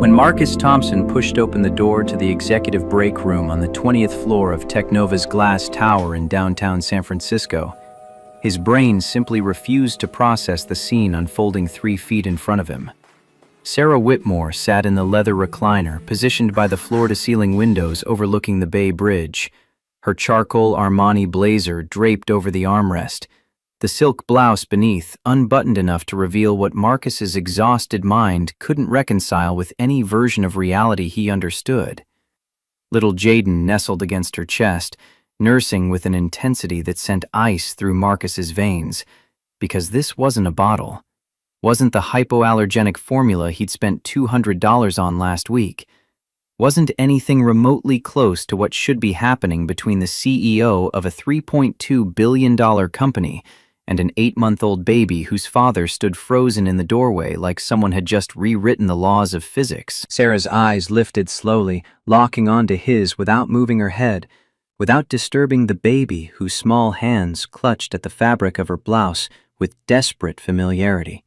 When Marcus Thompson pushed open the door to the executive break room on the 20th floor of Technova's glass tower in downtown San Francisco, his brain simply refused to process the scene unfolding 3 feet in front of him. Sarah Whitmore sat in the leather recliner positioned by the floor-to-ceiling windows overlooking the Bay Bridge, her charcoal Armani blazer draped over the armrest, the silk blouse beneath unbuttoned enough to reveal what Marcus's exhausted mind couldn't reconcile with any version of reality he understood. Little Jaden nestled against her chest, nursing with an intensity that sent ice through Marcus's veins, because this wasn't a bottle, wasn't the hypoallergenic formula he'd spent $200 on last week, wasn't anything remotely close to what should be happening between the CEO of a $3.2 billion company and an 8-month-old baby whose father stood frozen in the doorway like someone had just rewritten the laws of physics. Sarah's eyes lifted slowly, locking onto his without moving her head, without disturbing the baby whose small hands clutched at the fabric of her blouse with desperate familiarity.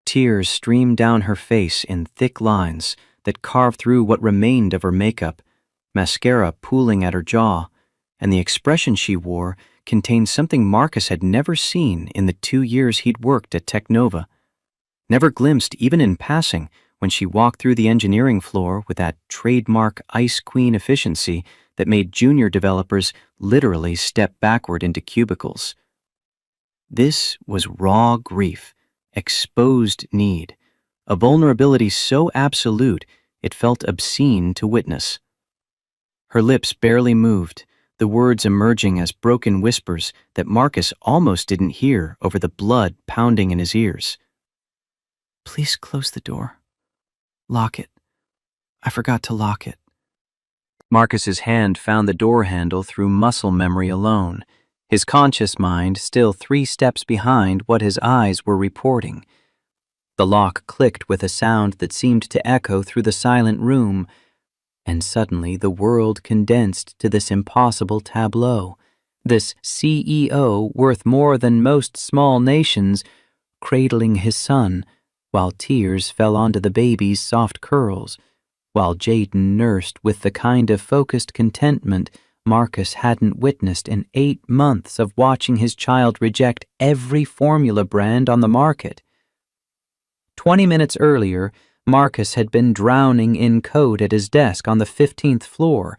Tears streamed down her face in thick lines that carved through what remained of her makeup, mascara pooling at her jaw, and the expression she wore contained something Marcus had never seen in the 2 years he'd worked at Technova, never glimpsed even in passing when she walked through the engineering floor with that trademark Ice Queen efficiency that made junior developers literally step backward into cubicles. This was raw grief, exposed need, a vulnerability so absolute it felt obscene to witness. Her lips barely moved, the words emerging as broken whispers that Marcus almost didn't hear over the blood pounding in his ears. "Please close the door. Lock it. I forgot to lock it." Marcus's hand found the door handle through muscle memory alone, his conscious mind still 3 steps behind what his eyes were reporting. The lock clicked with a sound that seemed to echo through the silent room, and suddenly the world condensed to this impossible tableau, this CEO worth more than most small nations, cradling his son, while tears fell onto the baby's soft curls, while Jaden nursed with the kind of focused contentment Marcus hadn't witnessed in 8 months of watching his child reject every formula brand on the market. 20 minutes earlier, Marcus had been drowning in code at his desk on the 15th floor,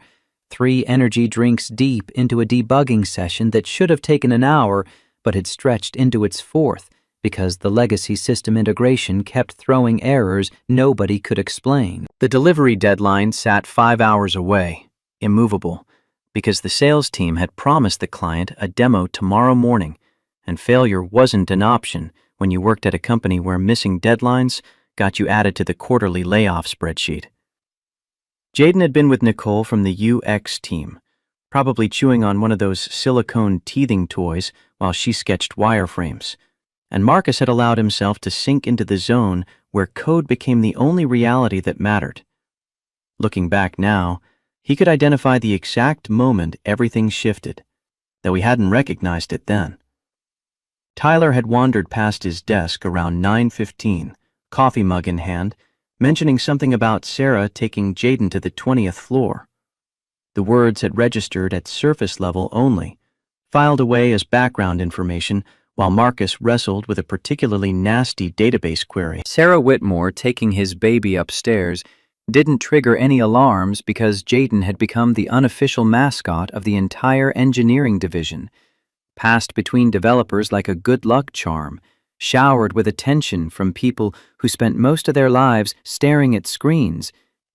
3 energy drinks deep into a debugging session that should have taken an hour but had stretched into its 4th because the legacy system integration kept throwing errors nobody could explain. The delivery deadline sat 5 hours away, immovable, because the sales team had promised the client a demo tomorrow morning, and failure wasn't an option when you worked at a company where missing deadlines got you added to the quarterly layoff spreadsheet. Jaden had been with Nicole from the UX team, probably chewing on one of those silicone teething toys while she sketched wireframes, and Marcus had allowed himself to sink into the zone where code became the only reality that mattered. Looking back now, he could identify the exact moment everything shifted, though he hadn't recognized it then. Tyler had wandered past his desk around 9:15, coffee mug in hand, mentioning something about Sarah taking Jaden to the 20th floor. The words had registered at surface level only, filed away as background information while Marcus wrestled with a particularly nasty database query. Sarah Whitmore taking his baby upstairs didn't trigger any alarms because Jaden had become the unofficial mascot of the entire engineering division, passed between developers like a good luck charm, showered with attention from people who spent most of their lives staring at screens,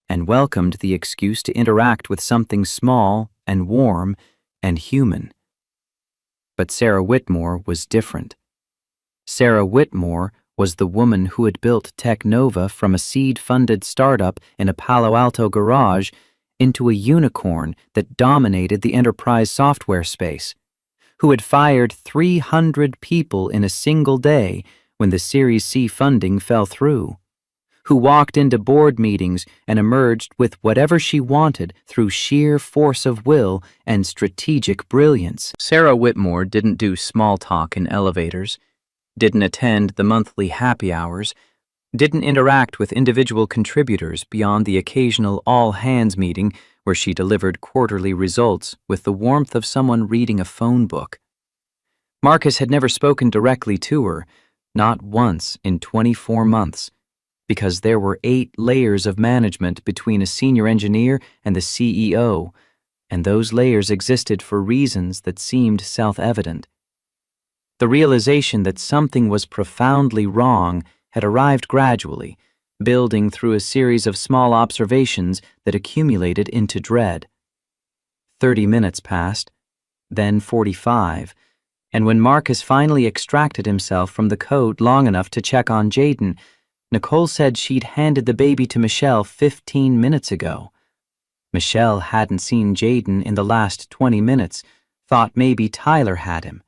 and welcomed the excuse to interact with something small and warm and human. But Sarah Whitmore was different. Sarah Whitmore was the woman who had built Technova from a seed-funded startup in a Palo Alto garage into a unicorn that dominated the enterprise software space, who had fired 300 people in a single day when the Series C funding fell through, who walked into board meetings and emerged with whatever she wanted through sheer force of will and strategic brilliance. Sarah Whitmore didn't do small talk in elevators, didn't attend the monthly happy hours, didn't interact with individual contributors beyond the occasional all-hands meeting where she delivered quarterly results with the warmth of someone reading a phone book. Marcus had never spoken directly to her, not once in 24 months, because there were 8 layers of management between a senior engineer and the CEO, and those layers existed for reasons that seemed self-evident. The realization that something was profoundly wrong had arrived gradually, building through a series of small observations that accumulated into dread. 30 minutes passed, then 45, and when Marcus finally extracted himself from the code long enough to check on Jaden, Nicole said she'd handed the baby to Michelle 15 minutes ago. Michelle hadn't seen Jaden in the last 20 minutes, thought maybe Tyler had him.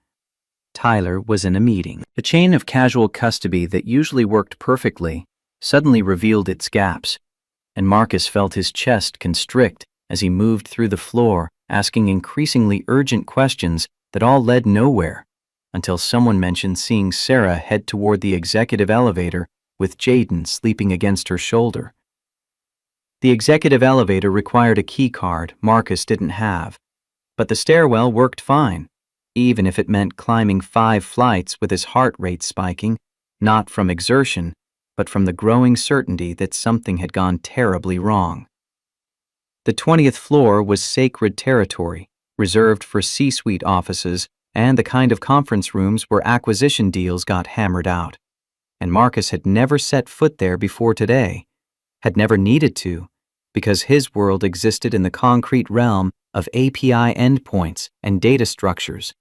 Tyler was in a meeting. The chain of casual custody that usually worked perfectly suddenly revealed its gaps, and Marcus felt his chest constrict as he moved through the floor, asking increasingly urgent questions that all led nowhere, until someone mentioned seeing Sarah head toward the executive elevator with Jaden sleeping against her shoulder. The executive elevator required a key card Marcus didn't have, but the stairwell worked fine, even if it meant climbing 5 flights with his heart rate spiking, not from exertion, but from the growing certainty that something had gone terribly wrong. The 20th floor was sacred territory, reserved for C-suite offices and the kind of conference rooms where acquisition deals got hammered out. And Marcus had never set foot there before today, had never needed to, because his world existed in the concrete realm of API endpoints and data structures,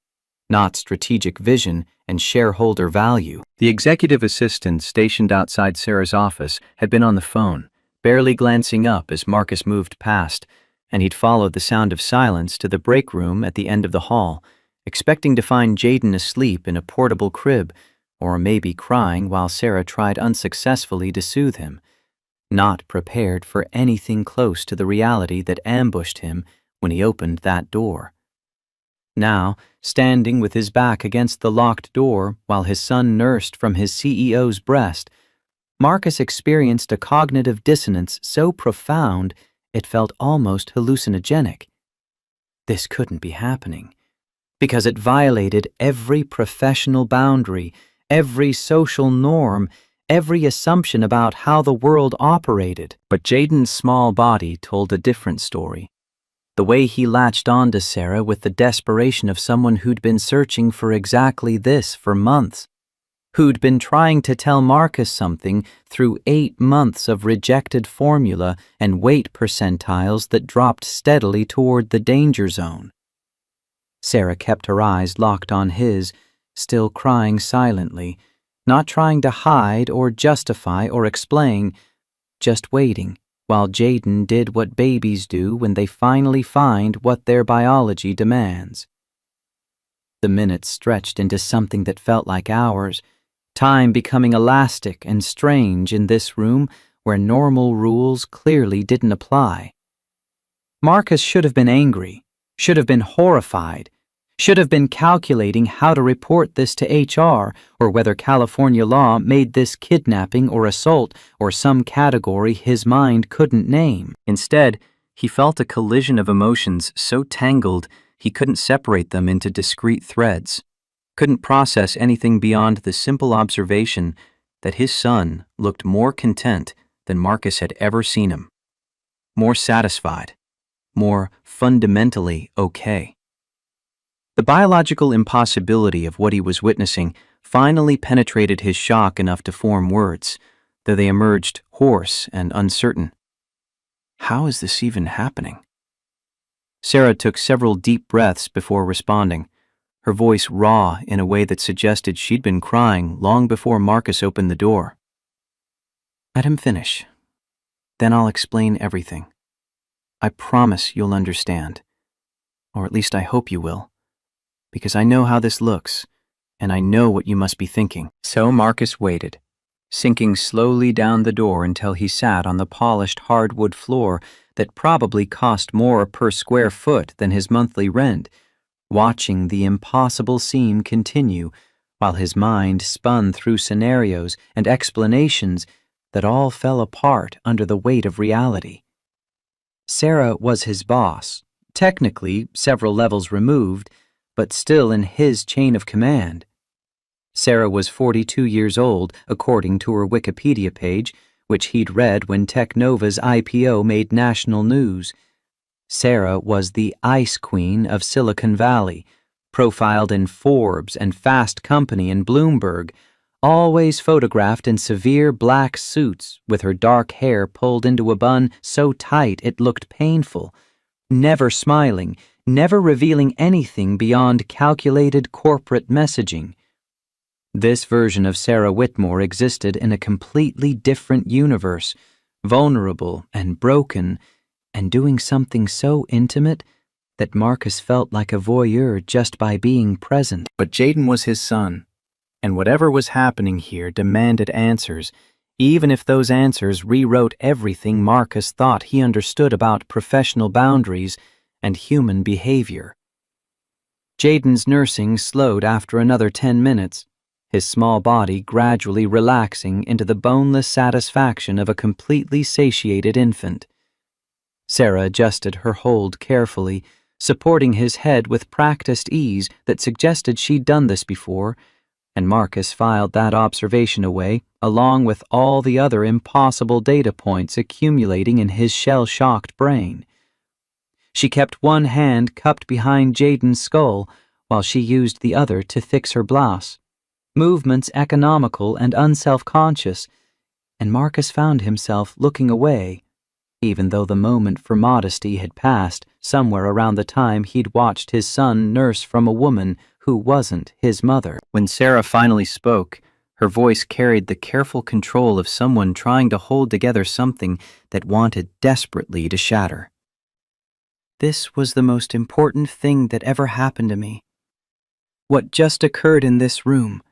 not strategic vision and shareholder value. The executive assistant stationed outside Sarah's office had been on the phone, barely glancing up as Marcus moved past, and he'd followed the sound of silence to the break room at the end of the hall, expecting to find Jaden asleep in a portable crib, or maybe crying while Sarah tried unsuccessfully to soothe him, not prepared for anything close to the reality that ambushed him when he opened that door. Now, standing with his back against the locked door while his son nursed from his CEO's breast, Marcus experienced a cognitive dissonance so profound it felt almost hallucinogenic. This couldn't be happening, because it violated every professional boundary, every social norm, every assumption about how the world operated. But Jaden's small body told a different story. The way he latched on to Sarah with the desperation of someone who'd been searching for exactly this for months, who'd been trying to tell Marcus something through 8 months of rejected formula and weight percentiles that dropped steadily toward the danger zone. Sarah kept her eyes locked on his, still crying silently, not trying to hide or justify or explain, just waiting while Jaden did what babies do when they finally find what their biology demands. The minutes stretched into something that felt like hours, time becoming elastic and strange in this room where normal rules clearly didn't apply. Marcus should have been angry, should have been horrified, should have been calculating how to report this to HR or whether California law made this kidnapping or assault or some category his mind couldn't name. Instead, he felt a collision of emotions so tangled he couldn't separate them into discrete threads, couldn't process anything beyond the simple observation that his son looked more content than Marcus had ever seen him, more satisfied, more fundamentally okay. The biological impossibility of what he was witnessing finally penetrated his shock enough to form words, though they emerged hoarse and uncertain. How is this even happening? Sarah took several deep breaths before responding, her voice raw in a way that suggested she'd been crying long before Marcus opened the door. Let him finish. Then I'll explain everything. I promise you'll understand. Or at least I hope you will. Because I know how this looks, and I know what you must be thinking. So Marcus waited, sinking slowly down the door until he sat on the polished hardwood floor that probably cost more per square foot than his monthly rent, watching the impossible scene continue while his mind spun through scenarios and explanations that all fell apart under the weight of reality. Sarah was his boss, technically several levels removed, but still in his chain of command. Sarah was 42 years old, according to her Wikipedia page, which he'd read when Technova's IPO made national news. Sarah was the Ice Queen of Silicon Valley, profiled in Forbes and Fast Company and Bloomberg, always photographed in severe black suits with her dark hair pulled into a bun so tight it looked painful, never smiling, never revealing anything beyond calculated corporate messaging. This version of Sarah Whitmore existed in a completely different universe, vulnerable and broken, and doing something so intimate that Marcus felt like a voyeur just by being present. But Jaden was his son, and whatever was happening here demanded answers, even if those answers rewrote everything Marcus thought he understood about professional boundaries and human behavior. Jaden's nursing slowed after another 10 minutes, his small body gradually relaxing into the boneless satisfaction of a completely satiated infant. Sarah adjusted her hold carefully, supporting his head with practiced ease that suggested she'd done this before, and Marcus filed that observation away, along with all the other impossible data points accumulating in his shell-shocked brain. She kept one hand cupped behind Jaden's skull while she used the other to fix her blouse. Movements economical and unself-conscious, and Marcus found himself looking away, even though the moment for modesty had passed somewhere around the time he'd watched his son nurse from a woman who wasn't his mother. When Sarah finally spoke, her voice carried the careful control of someone trying to hold together something that wanted desperately to shatter. This was the most important thing that ever happened to me. What just occurred in this room.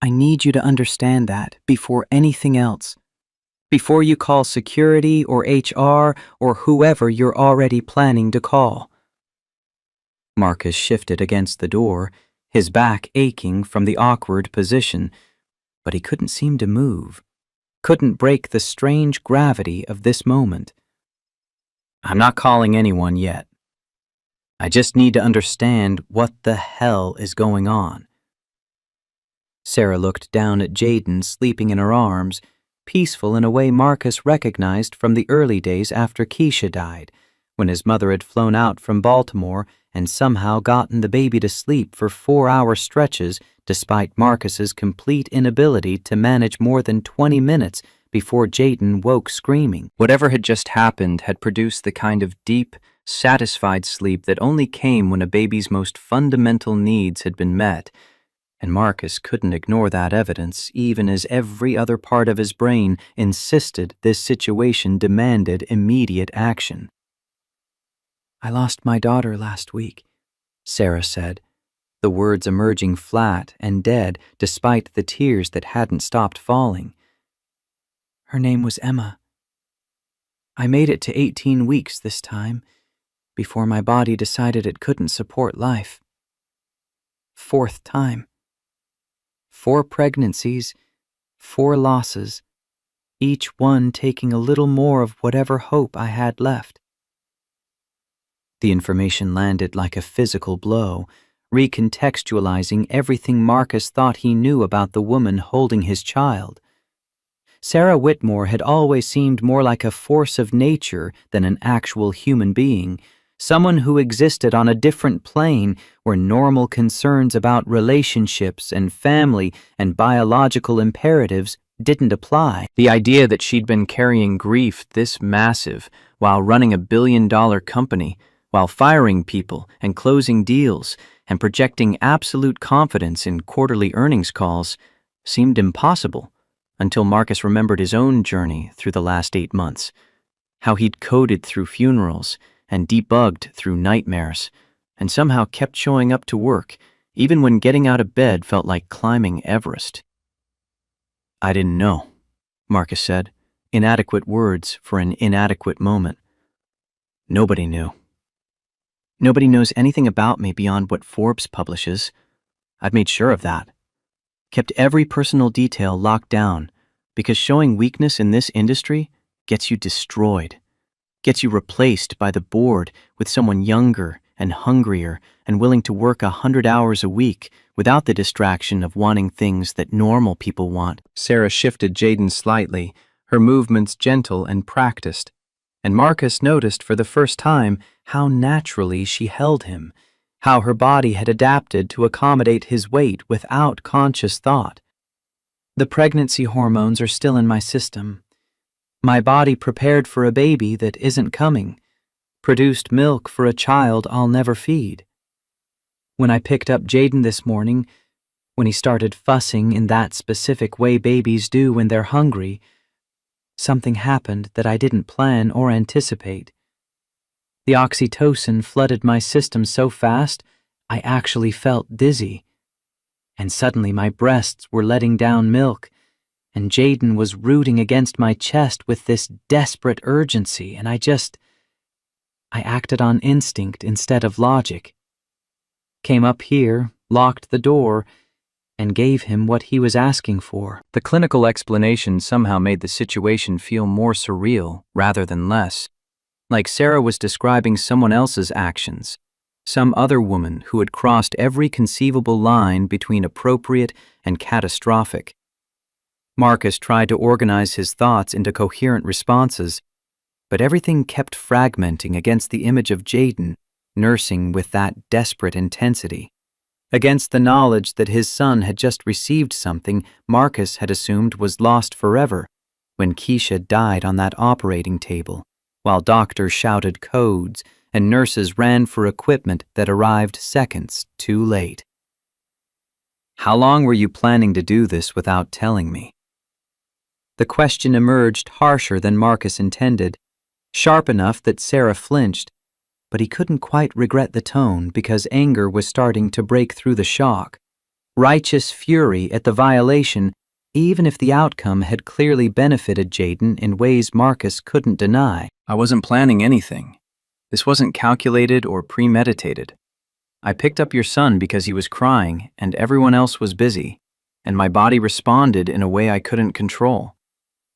I need you to understand that before anything else. Before you call security or HR or whoever you're already planning to call. Marcus shifted against the door, his back aching from the awkward position, but he couldn't seem to move, couldn't break the strange gravity of this moment. I'm not calling anyone yet. I just need to understand what the hell is going on. Sarah looked down at Jaden sleeping in her arms, peaceful in a way Marcus recognized from the early days after Keisha died, when his mother had flown out from Baltimore and somehow gotten the baby to sleep for 4-hour stretches despite Marcus's complete inability to manage more than 20 minutes before Jaden woke screaming. Whatever had just happened had produced the kind of deep, satisfied sleep that only came when a baby's most fundamental needs had been met, and Marcus couldn't ignore that evidence even as every other part of his brain insisted this situation demanded immediate action. I lost my daughter last week, Sarah said, the words emerging flat and dead despite the tears that hadn't stopped falling. Her name was Emma. I made it to 18 weeks this time, before my body decided it couldn't support life. 4th time. 4 pregnancies, 4 losses, each one taking a little more of whatever hope I had left. The information landed like a physical blow, recontextualizing everything Marcus thought he knew about the woman holding his child. Sarah Whitmore had always seemed more like a force of nature than an actual human being, someone who existed on a different plane where normal concerns about relationships and family and biological imperatives didn't apply. The idea that she'd been carrying grief this massive while running a billion-dollar company, while firing people and closing deals and projecting absolute confidence in quarterly earnings calls, seemed impossible until Marcus remembered his own journey through the last 8 months, how he'd coded through funerals and debugged through nightmares, and somehow kept showing up to work, even when getting out of bed felt like climbing Everest. I didn't know, Marcus said, inadequate words for an inadequate moment. Nobody knew. Nobody knows anything about me beyond what Forbes publishes. I've made sure of that. Kept every personal detail locked down, because showing weakness in this industry gets you destroyed, gets you replaced by the board with someone younger and hungrier and willing to work 100 hours a week without the distraction of wanting things that normal people want. Sarah shifted Jaden slightly, her movements gentle and practiced, and Marcus noticed for the first time how naturally she held him, how her body had adapted to accommodate his weight without conscious thought. The pregnancy hormones are still in my system. My body prepared for a baby that isn't coming, produced milk for a child I'll never feed. When I picked up Jaden this morning, when he started fussing in that specific way babies do when they're hungry, something happened that I didn't plan or anticipate. The oxytocin flooded my system so fast, I actually felt dizzy. And suddenly my breasts were letting down milk, and Jaden was rooting against my chest with this desperate urgency, and I acted on instinct instead of logic. Came up here, locked the door, and gave him what he was asking for. The clinical explanation somehow made the situation feel more surreal rather than less, like Sarah was describing someone else's actions, some other woman who had crossed every conceivable line between appropriate and catastrophic. Marcus tried to organize his thoughts into coherent responses, but everything kept fragmenting against the image of Jaden, nursing with that desperate intensity. Against the knowledge that his son had just received something Marcus had assumed was lost forever when Keisha died on that operating table, while doctors shouted codes and nurses ran for equipment that arrived seconds too late. How long were you planning to do this without telling me? The question emerged harsher than Marcus intended, sharp enough that Sarah flinched, but he couldn't quite regret the tone because anger was starting to break through the shock. Righteous fury at the violation, even if the outcome had clearly benefited Jaden in ways Marcus couldn't deny. I wasn't planning anything. This wasn't calculated or premeditated. I picked up your son because he was crying and everyone else was busy, and my body responded in a way I couldn't control.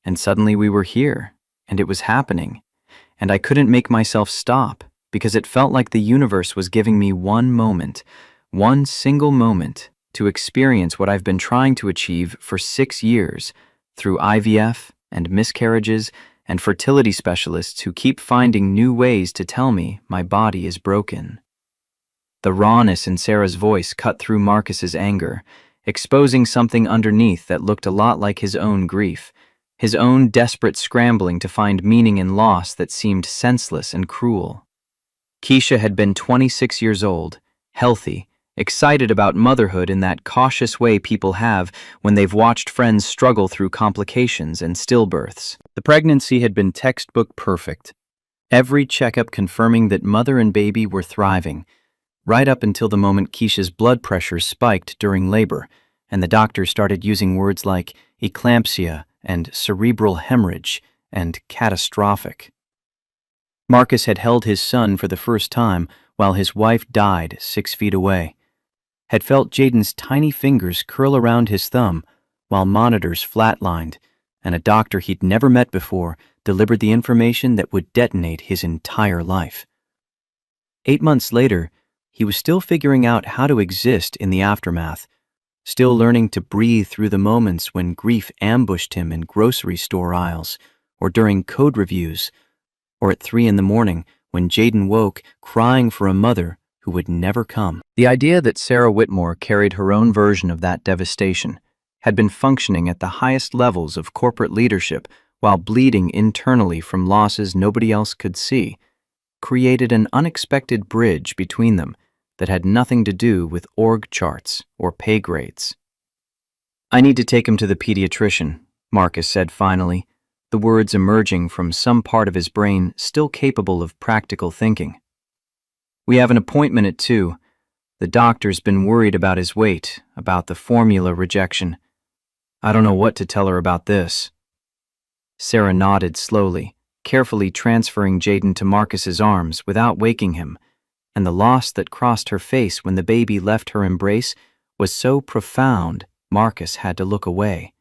And suddenly we were here, and it was happening, and I couldn't make myself stop because it felt like the universe was giving me one moment, one single moment, to experience what I've been trying to achieve for 6 years through IVF and miscarriages and fertility specialists who keep finding new ways to tell me my body is broken. The rawness in Sarah's voice cut through Marcus's anger, exposing something underneath that looked a lot like his own grief, his own desperate scrambling to find meaning in loss that seemed senseless and cruel. Keisha had been 26 years old, healthy, excited about motherhood in that cautious way people have when they've watched friends struggle through complications and stillbirths. The pregnancy had been textbook perfect. Every checkup confirming that mother and baby were thriving, right up until the moment Keisha's blood pressure spiked during labor, and the doctors started using words like eclampsia and cerebral hemorrhage and catastrophic. Marcus had held his son for the first time while his wife died 6 feet away, had felt Jaden's tiny fingers curl around his thumb while monitors flatlined, and a doctor he'd never met before delivered the information that would detonate his entire life. 8 months later, he was still figuring out how to exist in the aftermath, still learning to breathe through the moments when grief ambushed him in grocery store aisles, or during code reviews, or at 3 a.m. when Jaden woke crying for a mother who would never come. The idea that Sarah Whitmore carried her own version of that devastation, had been functioning at the highest levels of corporate leadership while bleeding internally from losses nobody else could see, created an unexpected bridge between them that had nothing to do with org charts or pay grades. I need to take him to the pediatrician, Marcus said finally, the words emerging from some part of his brain still capable of practical thinking. We have an appointment at 2. The doctor's been worried about his weight, about the formula rejection. I don't know what to tell her about this. Sarah nodded slowly, carefully transferring Jaden to Marcus's arms without waking him, and the loss that crossed her face when the baby left her embrace was so profound Marcus had to look away.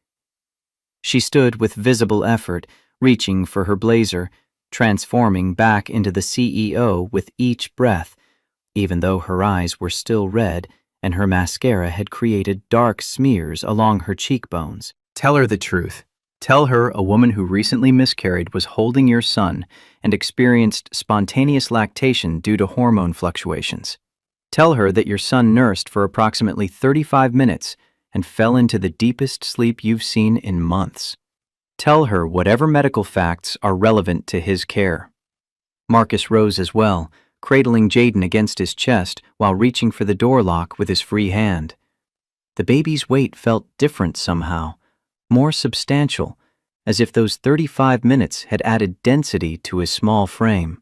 She stood with visible effort, reaching for her blazer, transforming back into the CEO with each breath, even though her eyes were still red and her mascara had created dark smears along her cheekbones. Tell her the truth. Tell her a woman who recently miscarried was holding your son and experienced spontaneous lactation due to hormone fluctuations. Tell her that your son nursed for approximately 35 minutes and fell into the deepest sleep you've seen in months. Tell her whatever medical facts are relevant to his care. Marcus rose as well, cradling Jaden against his chest while reaching for the door lock with his free hand. The baby's weight felt different somehow, more substantial, as if those 35 minutes had added density to his small frame.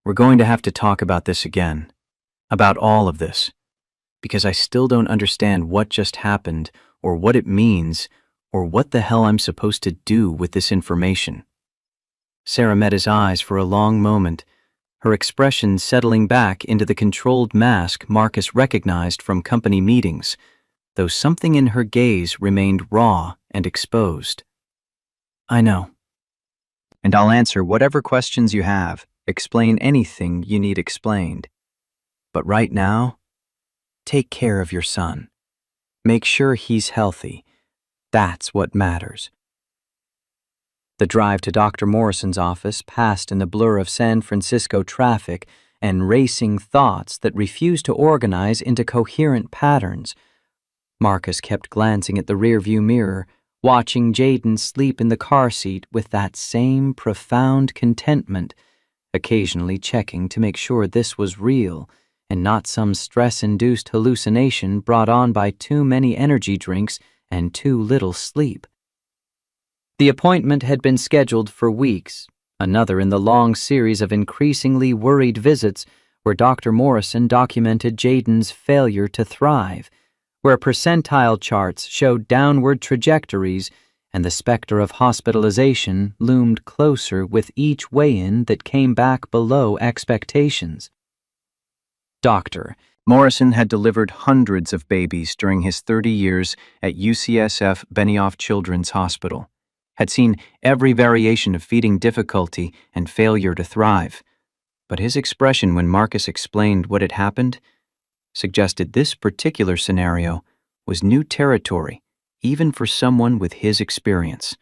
We're going to have to talk about this again, about all of this, because I still don't understand what just happened or what it means or what the hell I'm supposed to do with this information. Sarah met his eyes for a long moment, her expression settling back into the controlled mask Marcus recognized from company meetings, though something in her gaze remained raw and exposed. I know. And I'll answer whatever questions you have, explain anything you need explained. But right now, take care of your son. Make sure he's healthy. That's what matters. The drive to Dr. Morrison's office passed in the blur of San Francisco traffic and racing thoughts that refused to organize into coherent patterns. Marcus kept glancing at the rearview mirror, watching Jaden sleep in the car seat with that same profound contentment, occasionally checking to make sure this was real and not some stress-induced hallucination brought on by too many energy drinks and too little sleep. The appointment had been scheduled for weeks, another in the long series of increasingly worried visits where Dr. Morrison documented Jaden's failure to thrive, where percentile charts showed downward trajectories and the specter of hospitalization loomed closer with each weigh-in that came back below expectations. Dr. Morrison had delivered hundreds of babies during his 30 years at UCSF Benioff Children's Hospital, had seen every variation of feeding difficulty and failure to thrive, but his expression when Marcus explained what had happened suggested this particular scenario was new territory, even for someone with his experience.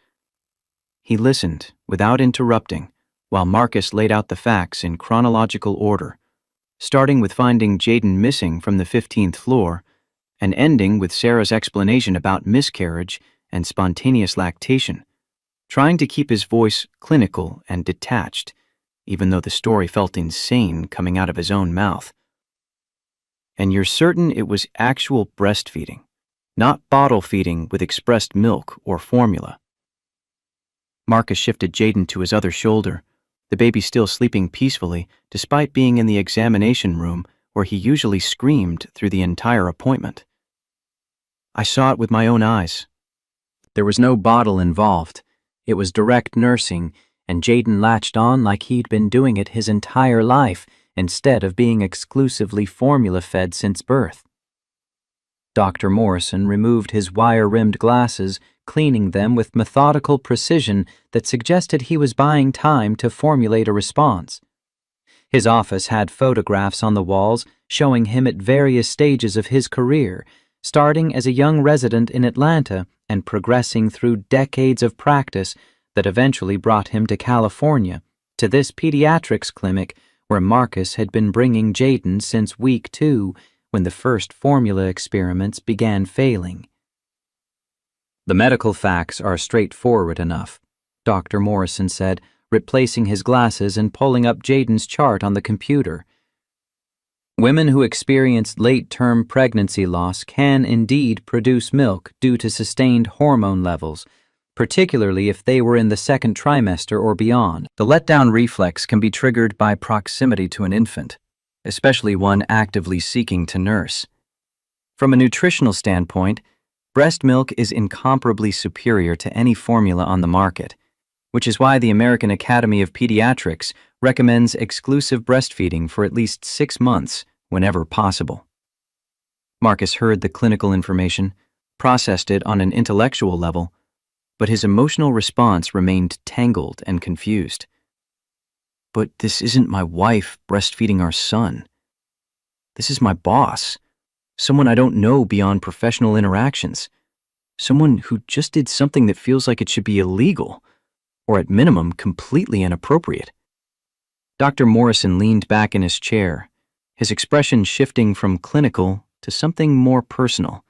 He listened without interrupting while Marcus laid out the facts in chronological order, starting with finding Jaden missing from the 15th floor and ending with Sarah's explanation about miscarriage and spontaneous lactation, trying to keep his voice clinical and detached, even though the story felt insane coming out of his own mouth. And you're certain it was actual breastfeeding, not bottle feeding with expressed milk or formula. Marcus shifted Jaden to his other shoulder, the baby still sleeping peacefully despite being in the examination room where he usually screamed through the entire appointment. I saw it with my own eyes. There was no bottle involved. It was direct nursing, and Jaden latched on like he'd been doing it his entire life instead of being exclusively formula-fed since birth. Dr. Morrison removed his wire-rimmed glasses, cleaning them with methodical precision that suggested he was buying time to formulate a response. His office had photographs on the walls showing him at various stages of his career, starting as a young resident in Atlanta and progressing through decades of practice that eventually brought him to California, to this pediatrics clinic where Marcus had been bringing Jaden since week 2 when the first formula experiments began failing. The medical facts are straightforward enough, Dr. Morrison said, replacing his glasses and pulling up Jaden's chart on the computer. Women who experience late-term pregnancy loss can indeed produce milk due to sustained hormone levels, particularly if they were in the second trimester or beyond. The letdown reflex can be triggered by proximity to an infant, especially one actively seeking to nurse. From a nutritional standpoint, breast milk is incomparably superior to any formula on the market, which is why the American Academy of Pediatrics recommends exclusive breastfeeding for at least 6 months whenever possible. Marcus heard the clinical information, processed it on an intellectual level, but his emotional response remained tangled and confused. "But this isn't my wife breastfeeding our son. This is my boss, someone I don't know beyond professional interactions, someone who just did something that feels like it should be illegal, or at minimum, completely inappropriate." Dr. Morrison leaned back in his chair, his expression shifting from clinical to something more personal,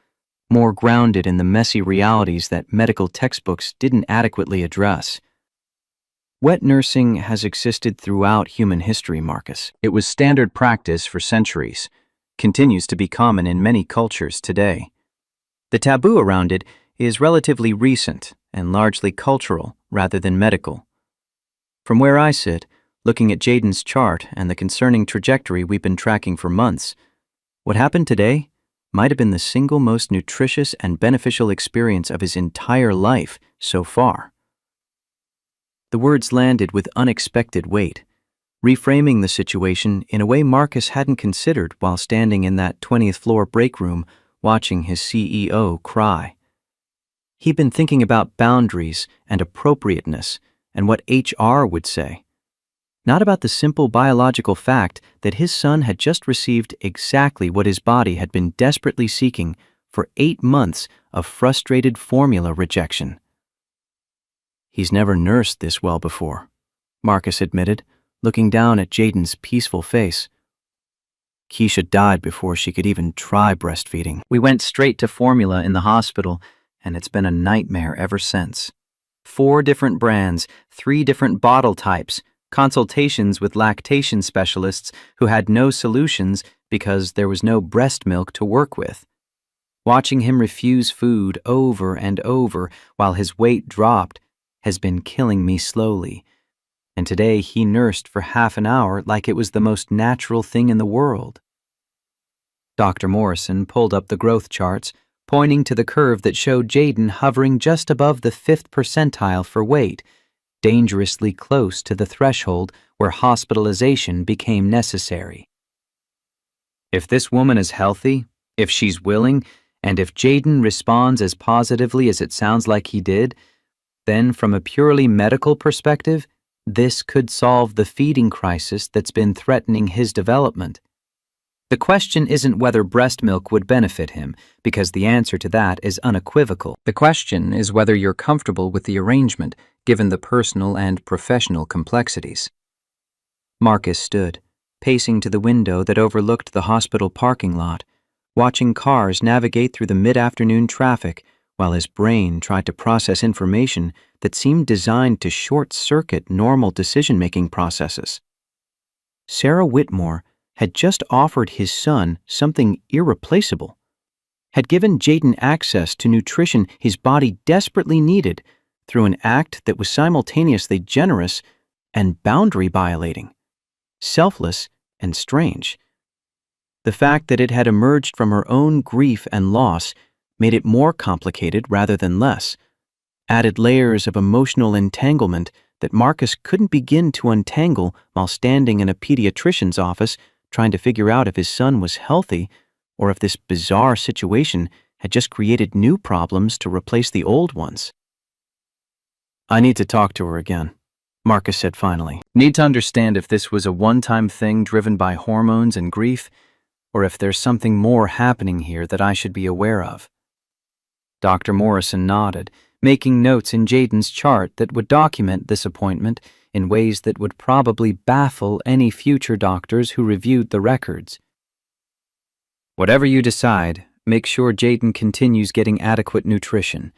more grounded in the messy realities that medical textbooks didn't adequately address. Wet nursing has existed throughout human history, Marcus. It was standard practice for centuries, continues to be common in many cultures today. The taboo around it is relatively recent and largely cultural rather than medical. From where I sit, looking at Jaden's chart and the concerning trajectory we've been tracking for months, what happened today might have been the single most nutritious and beneficial experience of his entire life so far. The words landed with unexpected weight, reframing the situation in a way Marcus hadn't considered while standing in that 20th floor break room watching his CEO cry. He'd been thinking about boundaries and appropriateness and what HR would say, not about the simple biological fact that his son had just received exactly what his body had been desperately seeking for 8 months of frustrated formula rejection. "He's never nursed this well before," Marcus admitted, looking down at Jaden's peaceful face. "Keisha died before she could even try breastfeeding. We went straight to formula in the hospital, and it's been a nightmare ever since. 4 different brands, 3 different bottle types, consultations with lactation specialists who had no solutions because there was no breast milk to work with. Watching him refuse food over and over while his weight dropped has been killing me slowly. And today he nursed for half an hour like it was the most natural thing in the world." Dr. Morrison pulled up the growth charts, pointing to the curve that showed Jaden hovering just above the 5th percentile for weight, dangerously close to the threshold where hospitalization became necessary. If this woman is healthy, if she's willing, and if Jaden responds as positively as it sounds like he did, then from a purely medical perspective, this could solve the feeding crisis that's been threatening his development. The question isn't whether breast milk would benefit him, because the answer to that is unequivocal. The question is whether you're comfortable with the arrangement, given the personal and professional complexities. Marcus stood, pacing to the window that overlooked the hospital parking lot, watching cars navigate through the mid-afternoon traffic while his brain tried to process information that seemed designed to short-circuit normal decision-making processes. Sarah Whitmore had just offered his son something irreplaceable, had given Jaden access to nutrition his body desperately needed through an act that was simultaneously generous and boundary-violating, selfless and strange. The fact that it had emerged from her own grief and loss made it more complicated rather than less, added layers of emotional entanglement that Marcus couldn't begin to untangle while standing in a pediatrician's office trying to figure out if his son was healthy or if this bizarre situation had just created new problems to replace the old ones. "I need to talk to her again," Marcus said finally. "Need to understand if this was a one-time thing driven by hormones and grief, or if there's something more happening here that I should be aware of." Dr. Morrison nodded, making notes in Jaden's chart that would document this appointment in ways that would probably baffle any future doctors who reviewed the records. "Whatever you decide, make sure Jaden continues getting adequate nutrition.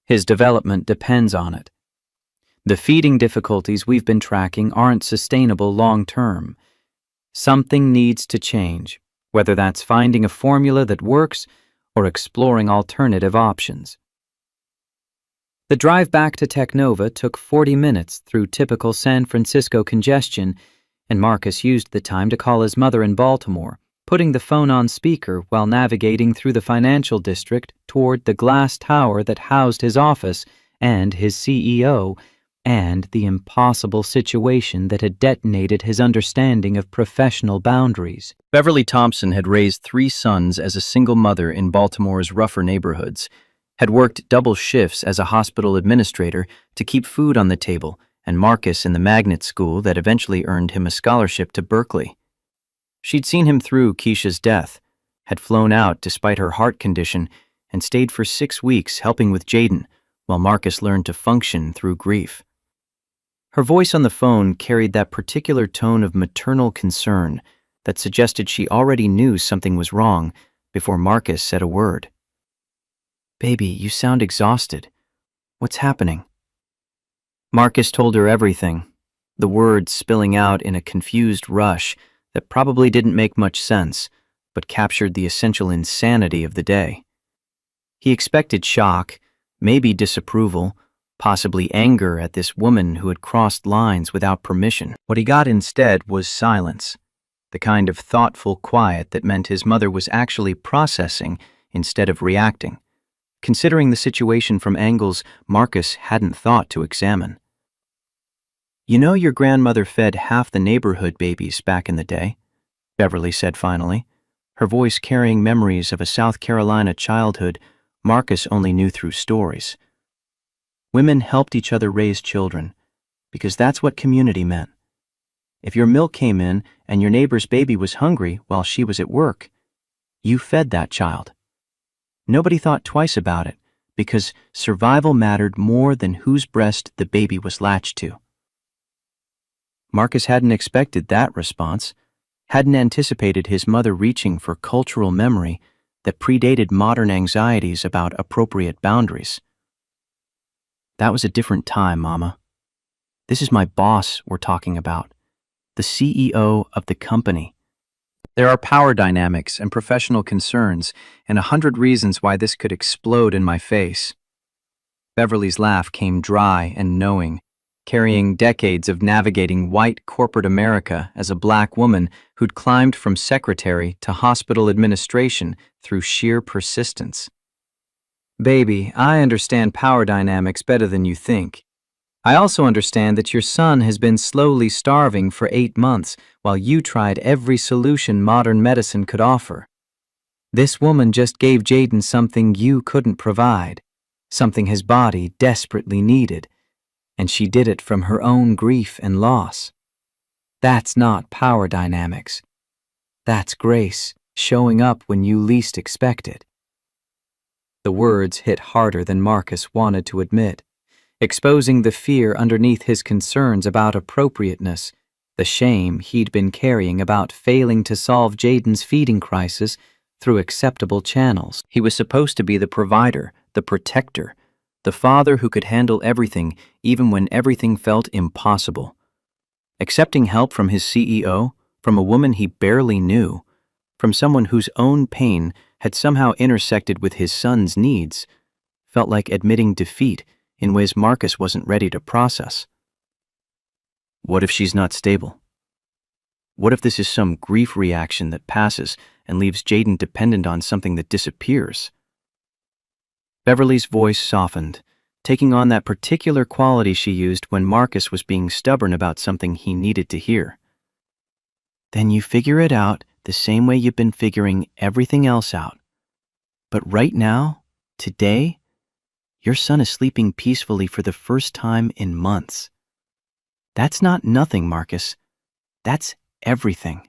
His development depends on it. The feeding difficulties we've been tracking aren't sustainable long-term. Something needs to change, whether that's finding a formula that works or exploring alternative options." The drive back to Technova took 40 minutes through typical San Francisco congestion, and Marcus used the time to call his mother in Baltimore, putting the phone on speaker while navigating through the financial district toward the glass tower that housed his office and his CEO, and the impossible situation that had detonated his understanding of professional boundaries. Beverly Thompson had raised 3 sons as a single mother in Baltimore's rougher neighborhoods, had worked double shifts as a hospital administrator to keep food on the table, and Marcus in the magnet school that eventually earned him a scholarship to Berkeley. She'd seen him through Keisha's death, had flown out despite her heart condition, and stayed for 6 weeks helping with Jaden while Marcus learned to function through grief. Her voice on the phone carried that particular tone of maternal concern that suggested she already knew something was wrong before Marcus said a word. "Baby, you sound exhausted. What's happening?" Marcus told her everything, the words spilling out in a confused rush that probably didn't make much sense, but captured the essential insanity of the day. He expected shock, maybe disapproval, possibly anger at this woman who had crossed lines without permission. What he got instead was silence, the kind of thoughtful quiet that meant his mother was actually processing instead of reacting, considering the situation from angles Marcus hadn't thought to examine. "You know your grandmother fed half the neighborhood babies back in the day," Beverly said finally, her voice carrying memories of a South Carolina childhood Marcus only knew through stories. Women helped each other raise children, because that's what community meant. If your milk came in and your neighbor's baby was hungry while she was at work, you fed that child. Nobody thought twice about it, because survival mattered more than whose breast the baby was latched to. Marcus hadn't expected that response, hadn't anticipated his mother reaching for cultural memory that predated modern anxieties about appropriate boundaries. "That was a different time, Mama. This is my boss we're talking about, the CEO of the company. There are power dynamics and professional concerns and 100 reasons why this could explode in my face." Beverly's laugh came dry and knowing, carrying decades of navigating white corporate America as a black woman who'd climbed from secretary to hospital administration through sheer persistence. "Baby, I understand power dynamics better than you think. I also understand that your son has been slowly starving for 8 months while you tried every solution modern medicine could offer. This woman just gave Jaden something you couldn't provide, something his body desperately needed, and she did it from her own grief and loss. That's not power dynamics. That's grace showing up when you least expect it." The words hit harder than Marcus wanted to admit, exposing the fear underneath his concerns about appropriateness, the shame he'd been carrying about failing to solve Jaden's feeding crisis through acceptable channels. He was supposed to be the provider, the protector, the father who could handle everything even when everything felt impossible. Accepting help from his CEO, from a woman he barely knew, from someone whose own pain had somehow intersected with his son's needs, felt like admitting defeat in ways Marcus wasn't ready to process. What if she's not stable? What if this is some grief reaction that passes and leaves Jaden dependent on something that disappears? Beverly's voice softened, taking on that particular quality she used when Marcus was being stubborn about something he needed to hear. "Then you figure it out the same way you've been figuring everything else out. But right now, today, your son is sleeping peacefully for the first time in months. That's not nothing, Marcus. That's everything.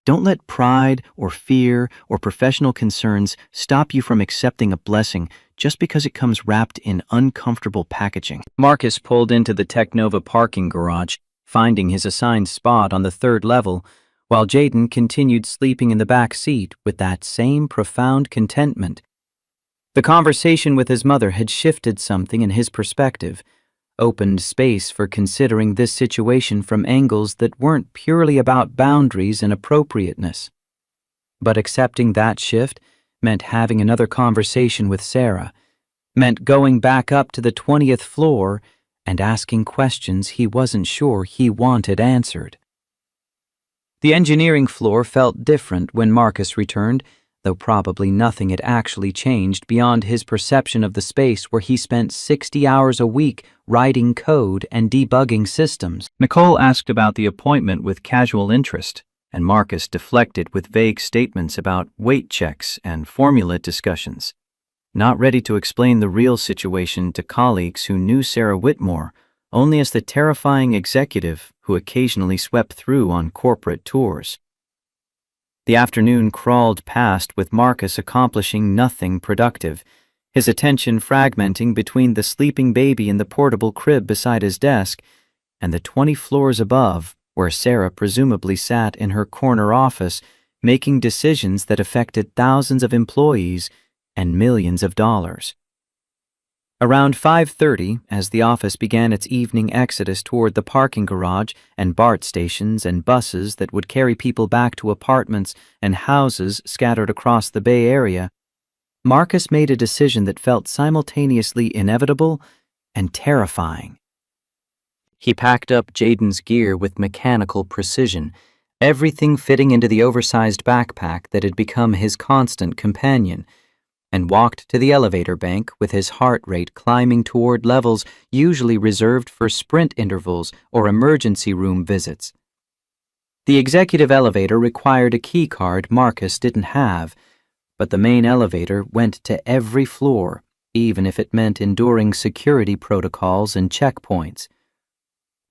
Don't let pride or fear or professional concerns stop you from accepting a blessing just because it comes wrapped in uncomfortable packaging." Marcus pulled into the Technova parking garage, finding his assigned spot on the 3rd level, while Jaden continued sleeping in the back seat with that same profound contentment. The conversation with his mother had shifted something in his perspective, opened space for considering this situation from angles that weren't purely about boundaries and appropriateness. But accepting that shift meant having another conversation with Sarah, meant going back up to the 20th floor and asking questions he wasn't sure he wanted answered. The engineering floor felt different when Marcus returned, though probably nothing had actually changed beyond his perception of the space where he spent 60 hours a week writing code and debugging systems. Nicole asked about the appointment with casual interest, and Marcus deflected with vague statements about weight checks and formula discussions. not ready to explain the real situation to colleagues who knew Sarah Whitmore only as the terrifying executive who occasionally swept through on corporate tours. The afternoon crawled past with Marcus accomplishing nothing productive, his attention fragmenting between the sleeping baby in the portable crib beside his desk and the 20 floors above, where Sarah presumably sat in her corner office making decisions that affected thousands of employees and millions of dollars. Around 5:30, as the office began its evening exodus toward the parking garage and BART stations and buses that would carry people back to apartments and houses scattered across the Bay Area, Marcus made a decision that felt simultaneously inevitable and terrifying. He packed up Jaden's gear with mechanical precision, everything fitting into the oversized backpack that had become his constant companion, and walked to the elevator bank with his heart rate climbing toward levels usually reserved for sprint intervals or emergency room visits. The executive elevator required a key card Marcus didn't have, but the main elevator went to every floor, even if it meant enduring security protocols and checkpoints.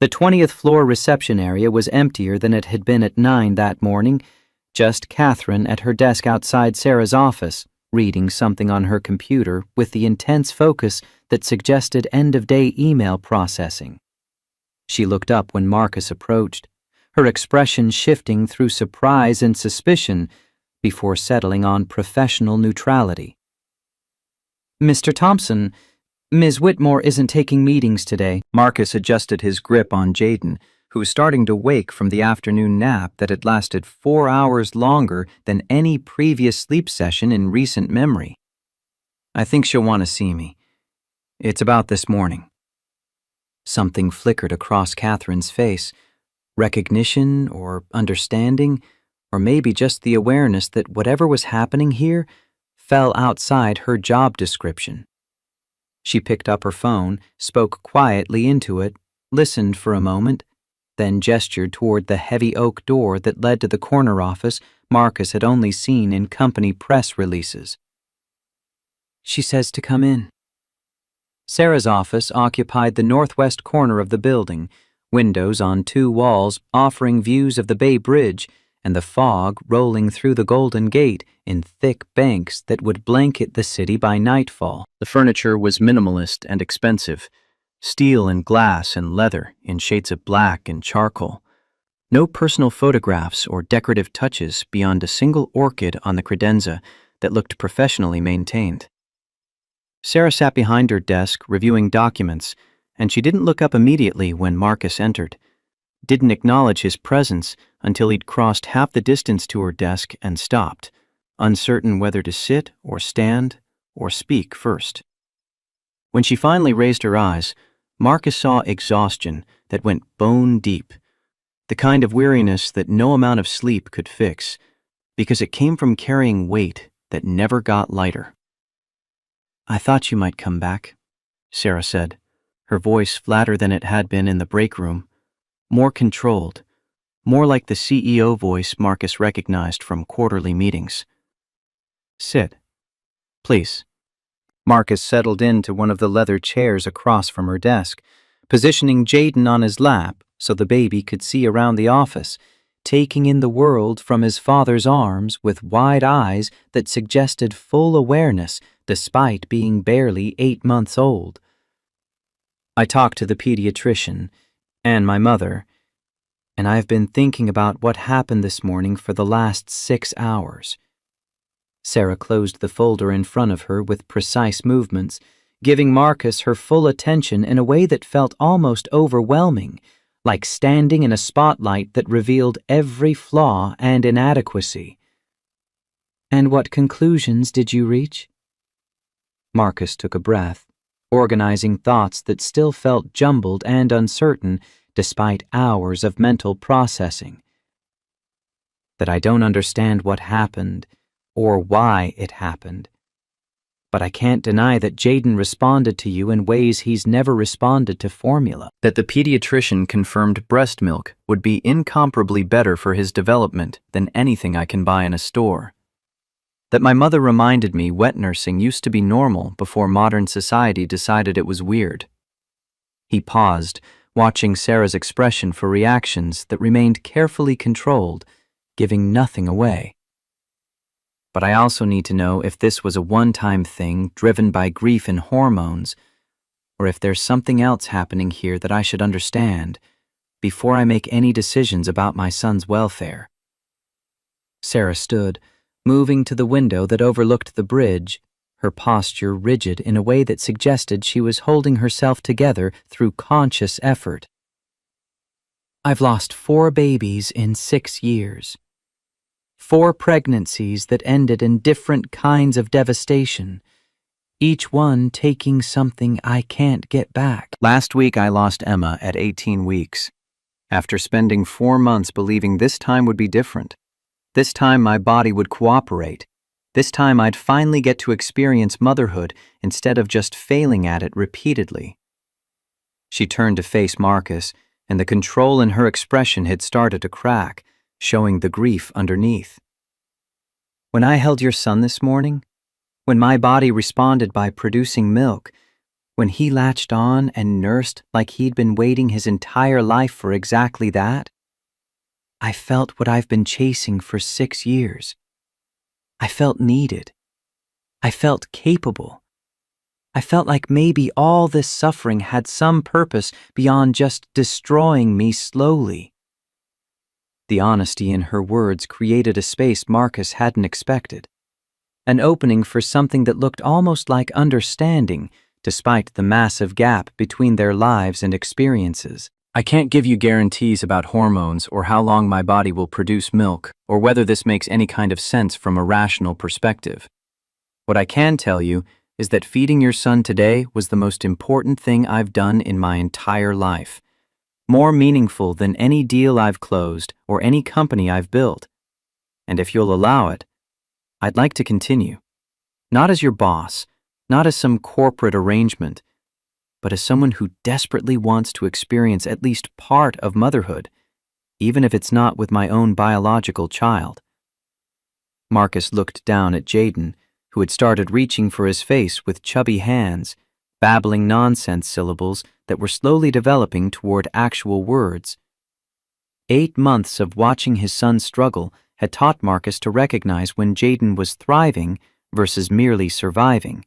The 20th floor reception area was emptier than it had been at 9 that morning, just Catherine at her desk outside Sarah's office, reading something on her computer with the intense focus that suggested end-of-day email processing. She looked up when Marcus approached, her expression shifting through surprise and suspicion before settling on professional neutrality. "Mr. Thompson, Ms. Whitmore isn't taking meetings today." Marcus adjusted his grip on Jaden, who was starting to wake from the afternoon nap that had lasted 4 hours longer than any previous sleep session in recent memory. "I think she'll want to see me. It's about this morning." Something flickered across Catherine's face. Recognition or understanding, or maybe just the awareness that whatever was happening here fell outside her job description. She picked up her phone, spoke quietly into it, listened for a moment, then gestured toward the heavy oak door that led to the corner office Marcus had only seen in company press releases. "She says to come in." Sarah's office occupied the northwest corner of the building, windows on 2 walls offering views of the Bay Bridge and the fog rolling through the Golden Gate in thick banks that would blanket the city by nightfall. The furniture was minimalist and expensive, steel and glass and leather in shades of black and charcoal. No personal photographs or decorative touches beyond a single orchid on the credenza that looked professionally maintained. Sarah sat behind her desk reviewing documents, and she didn't look up immediately when Marcus entered. Didn't acknowledge his presence until he'd crossed half the distance to her desk and stopped, uncertain whether to sit or stand or speak first. When she finally raised her eyes, Marcus saw exhaustion that went bone deep, the kind of weariness that no amount of sleep could fix, because it came from carrying weight that never got lighter. "I thought you might come back," Sarah said, her voice flatter than it had been in the break room, more controlled, more like the CEO voice Marcus recognized from quarterly meetings. "Sit, please." Marcus settled into one of the leather chairs across from her desk, positioning Jaden on his lap so the baby could see around the office, taking in the world from his father's arms with wide eyes that suggested full awareness despite being barely 8 months old. "I talked to the pediatrician and my mother, and I've been thinking about what happened this morning for the last 6 hours. Sarah closed the folder in front of her with precise movements, giving Marcus her full attention in a way that felt almost overwhelming, like standing in a spotlight that revealed every flaw and inadequacy. "And what conclusions did you reach?" Marcus took a breath, organizing thoughts that still felt jumbled and uncertain despite hours of mental processing. "That I don't understand what happened or why it happened. But I can't deny that Jaden responded to you in ways he's never responded to formula. That the pediatrician confirmed breast milk would be incomparably better for his development than anything I can buy in a store." That my mother reminded me wet nursing used to be normal before modern society decided it was weird. He paused, watching Sarah's expression for reactions that remained carefully controlled, giving nothing away. But I also need to know if this was a one-time thing driven by grief and hormones, or if there's something else happening here that I should understand before I make any decisions about my son's welfare. Sarah stood, moving to the window that overlooked the bridge, her posture rigid in a way that suggested she was holding herself together through conscious effort. I've lost 4 babies in 6 years. 4 pregnancies that ended in different kinds of devastation, each one taking something I can't get back. Last week I lost Emma at 18 weeks. After spending 4 months believing this time would be different. This time my body would cooperate. This time I'd finally get to experience motherhood instead of just failing at it repeatedly. She turned to face Marcus, and the control in her expression had started to crack, showing the grief underneath. When I held your son this morning, when my body responded by producing milk, when he latched on and nursed like he'd been waiting his entire life for exactly that, I felt what I've been chasing for 6 years. I felt needed. I felt capable. I felt like maybe all this suffering had some purpose beyond just destroying me slowly. The honesty in her words created a space Marcus hadn't expected, an opening for something that looked almost like understanding, despite the massive gap between their lives and experiences. I can't give you guarantees about hormones or how long my body will produce milk or whether this makes any kind of sense from a rational perspective. What I can tell you is that feeding your son today was the most important thing I've done in my entire life. More meaningful than any deal I've closed or any company I've built. And if you'll allow it, I'd like to continue. Not as your boss, not as some corporate arrangement, but as someone who desperately wants to experience at least part of motherhood, even if it's not with my own biological child. Marcus looked down at Jaden, who had started reaching for his face with chubby hands, babbling nonsense syllables that were slowly developing toward actual words. 8 months of watching his son struggle had taught Marcus to recognize when Jaden was thriving versus merely surviving,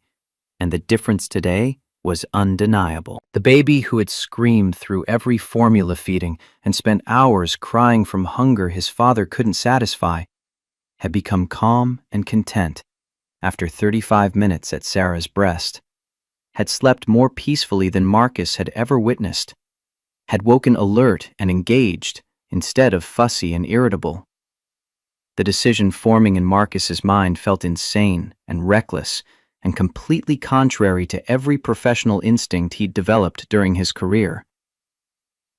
and the difference today was undeniable. The baby who had screamed through every formula feeding and spent hours crying from hunger his father couldn't satisfy had become calm and content after 35 minutes at Sarah's breast, had slept more peacefully than Marcus had ever witnessed, had woken alert and engaged instead of fussy and irritable. The decision forming in Marcus's mind felt insane and reckless and completely contrary to every professional instinct he'd developed during his career.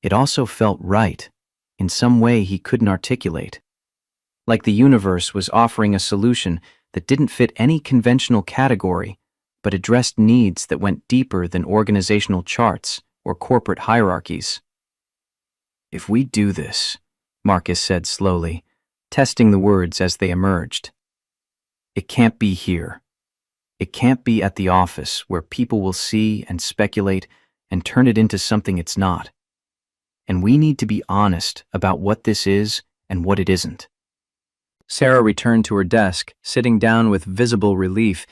It also felt right, in some way he couldn't articulate, like the universe was offering a solution that didn't fit any conventional category, but addressed needs that went deeper than organizational charts or corporate hierarchies. If we do this, Marcus said slowly, testing the words as they emerged, it can't be here. It can't be at the office where people will see and speculate and turn it into something it's not. And we need to be honest about what this is and what it isn't. Sarah returned to her desk, sitting down with visible relief,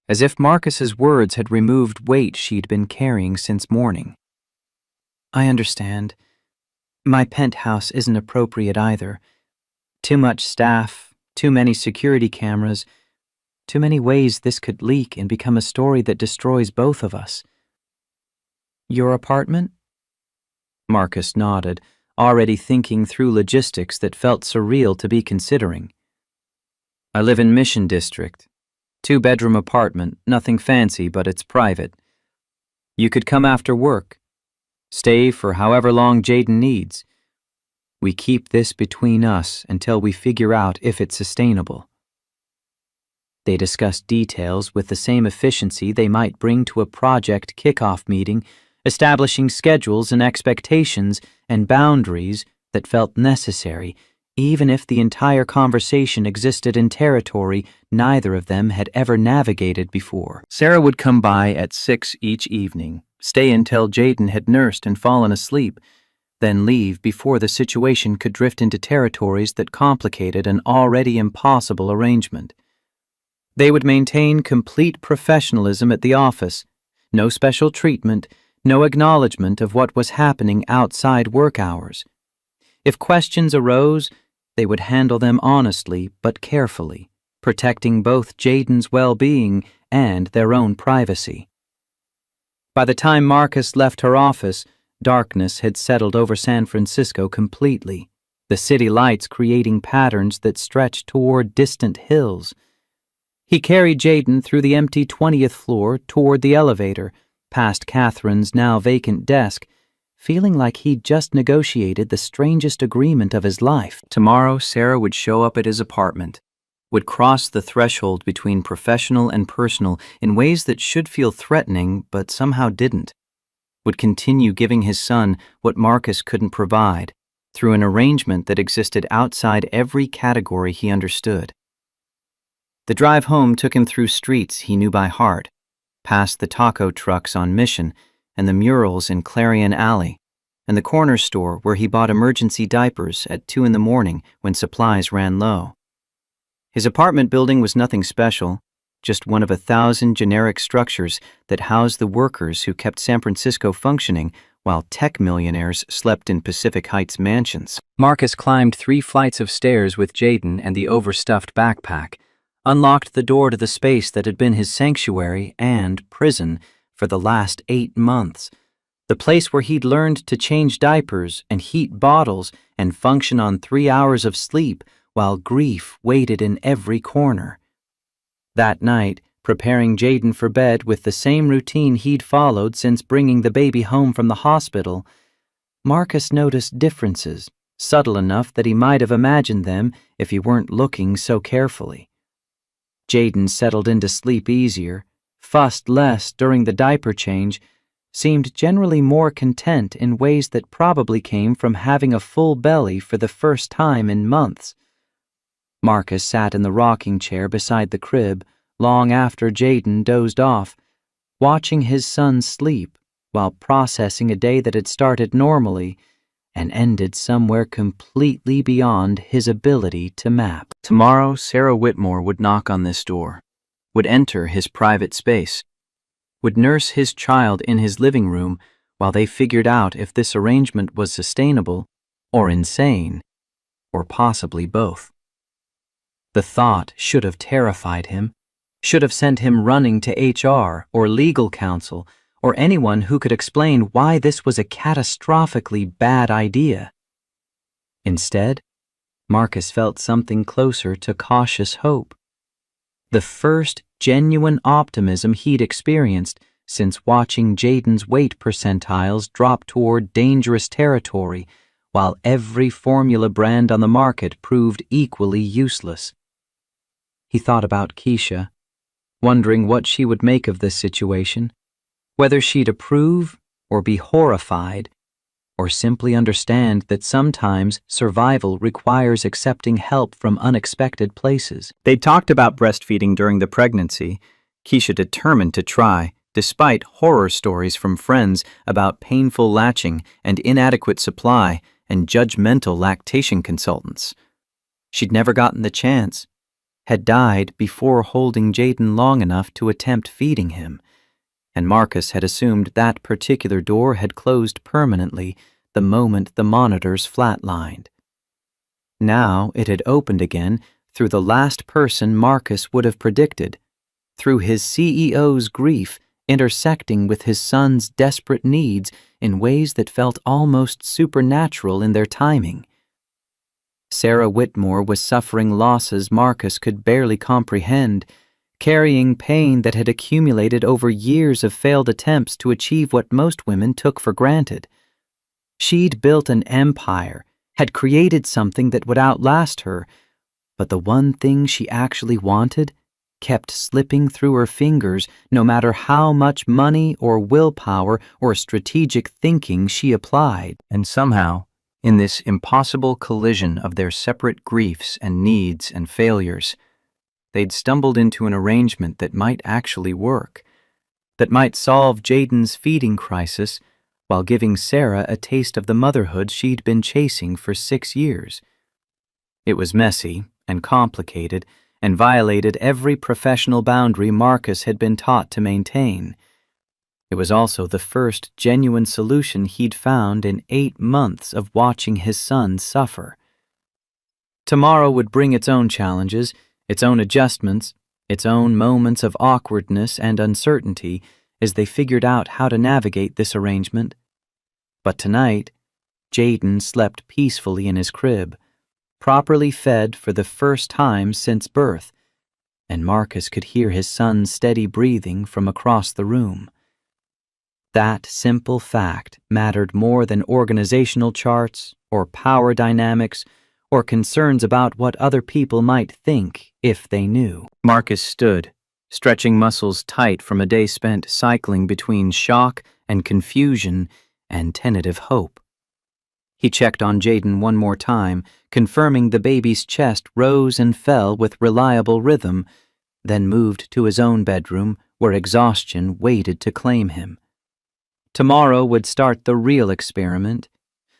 as if Marcus's words had removed weight she'd been carrying since morning. I understand. My penthouse isn't appropriate either. Too much staff, too many security cameras, too many ways this could leak and become a story that destroys both of us. Your apartment? Marcus nodded, already thinking through logistics that felt surreal to be considering. I live in Mission District. 2-bedroom apartment, nothing fancy, but it's private. You could come after work. Stay for however long Jaden needs. We keep this between us until we figure out if it's sustainable. They discussed details with the same efficiency they might bring to a project kickoff meeting, establishing schedules and expectations and boundaries that felt necessary, even if the entire conversation existed in territory neither of them had ever navigated before. Sarah would come by at 6 each evening, stay until Jaden had nursed and fallen asleep, then leave before the situation could drift into territories that complicated an already impossible arrangement. They would maintain complete professionalism at the office, no special treatment, no acknowledgement of what was happening outside work hours. If questions arose, they would handle them honestly but carefully, protecting both Jaden's well-being and their own privacy. By the time Marcus left her office, darkness had settled over San Francisco completely, the city lights creating patterns that stretched toward distant hills. He carried Jaden through the empty 20th floor toward the elevator, past Catherine's now vacant desk, feeling like he'd just negotiated the strangest agreement of his life. Tomorrow, Sarah would show up at his apartment, would cross the threshold between professional and personal in ways that should feel threatening but somehow didn't, would continue giving his son what Marcus couldn't provide, through an arrangement that existed outside every category he understood. The drive home took him through streets he knew by heart, past the taco trucks on Mission and the murals in Clarion Alley, and the corner store where he bought emergency diapers at 2 a.m. when supplies ran low. His apartment building was nothing special, just one of 1,000 generic structures that housed the workers who kept San Francisco functioning while tech millionaires slept in Pacific Heights mansions. Marcus climbed 3 flights of stairs with Jaden and the overstuffed backpack, unlocked the door to the space that had been his sanctuary and prison for the last 8 months, the place where he'd learned to change diapers and heat bottles and function on 3 hours of sleep while grief waited in every corner. That night, preparing Jaden for bed with the same routine he'd followed since bringing the baby home from the hospital, Marcus noticed differences, subtle enough that he might have imagined them if he weren't looking so carefully. Jaden settled into sleep easier, fussed less during the diaper change, seemed generally more content in ways that probably came from having a full belly for the first time in months. Marcus sat in the rocking chair beside the crib long after Jaden dozed off, watching his son sleep while processing a day that had started normally and ended somewhere completely beyond his ability to map. Tomorrow, Sarah Whitmore would knock on this door, would enter his private space, would nurse his child in his living room while they figured out if this arrangement was sustainable or insane, or possibly both. The thought should have terrified him, should have sent him running to HR or legal counsel or anyone who could explain why this was a catastrophically bad idea. Instead, Marcus felt something closer to cautious hope. The first genuine optimism he'd experienced since watching Jaden's weight percentiles drop toward dangerous territory while every formula brand on the market proved equally useless. He thought about Keisha, wondering what she would make of this situation, whether she'd approve or be horrified, or simply understand that sometimes survival requires accepting help from unexpected places. They'd talked about breastfeeding during the pregnancy, Keisha determined to try, despite horror stories from friends about painful latching and inadequate supply and judgmental lactation consultants. She'd never gotten the chance, had died before holding Jaden long enough to attempt feeding him, and Marcus had assumed that particular door had closed permanently the moment the monitors flatlined. Now it had opened again through the last person Marcus would have predicted, through his CEO's grief intersecting with his son's desperate needs in ways that felt almost supernatural in their timing. Sarah Whitmore was suffering losses Marcus could barely comprehend, carrying pain that had accumulated over years of failed attempts to achieve what most women took for granted. She'd built an empire, had created something that would outlast her, but the one thing she actually wanted kept slipping through her fingers no matter how much money or willpower or strategic thinking she applied. And somehow, In this impossible collision of their separate griefs and needs and failures, they'd stumbled into an arrangement that might actually work, that might solve Jaden's feeding crisis while giving Sarah a taste of the motherhood she'd been chasing for 6 years. It was messy and complicated and violated every professional boundary Marcus had been taught to maintain. It was also the first genuine solution he'd found in 8 months of watching his son suffer. Tomorrow would bring its own challenges, its own adjustments, its own moments of awkwardness and uncertainty as they figured out how to navigate this arrangement. But tonight, Jaden slept peacefully in his crib, properly fed for the first time since birth, and Marcus could hear his son's steady breathing from across the room. That simple fact mattered more than organizational charts or power dynamics or concerns about what other people might think if they knew. Marcus stood, stretching muscles tight from a day spent cycling between shock and confusion and tentative hope. He checked on Jaden one more time, confirming the baby's chest rose and fell with reliable rhythm, then moved to his own bedroom where exhaustion waited to claim him. Tomorrow would start the real experiment,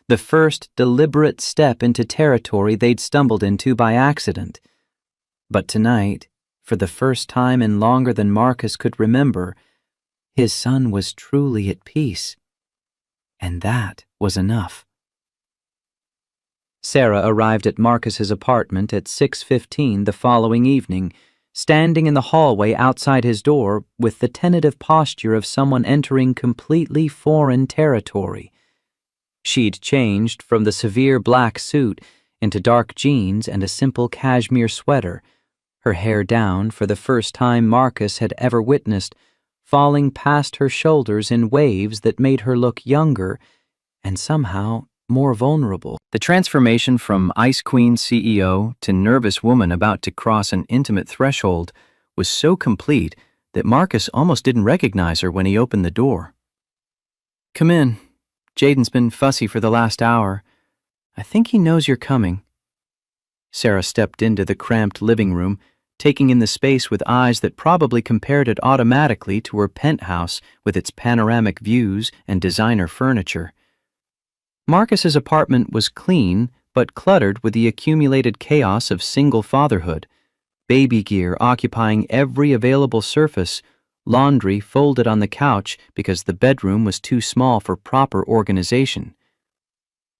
the first deliberate step into territory they'd stumbled into by accident. But tonight, for the first time in longer than Marcus could remember, his son was truly at peace. And that was enough. Sarah arrived at Marcus's apartment at 6:15 the following evening, standing in the hallway outside his door with the tentative posture of someone entering completely foreign territory. She'd changed from the severe black suit into dark jeans and a simple cashmere sweater, her hair down for the first time Marcus had ever witnessed, falling past her shoulders in waves that made her look younger and somehow more vulnerable. The transformation from Ice Queen CEO to nervous woman about to cross an intimate threshold was so complete that Marcus almost didn't recognize her when he opened the door. "Come in. Jaden's been fussy for the last hour. I think he knows you're coming." Sarah stepped into the cramped living room, taking in the space with eyes that probably compared it automatically to her penthouse with its panoramic views and designer furniture. Marcus's apartment was clean, but cluttered with the accumulated chaos of single fatherhood, baby gear occupying every available surface, laundry folded on the couch because the bedroom was too small for proper organization.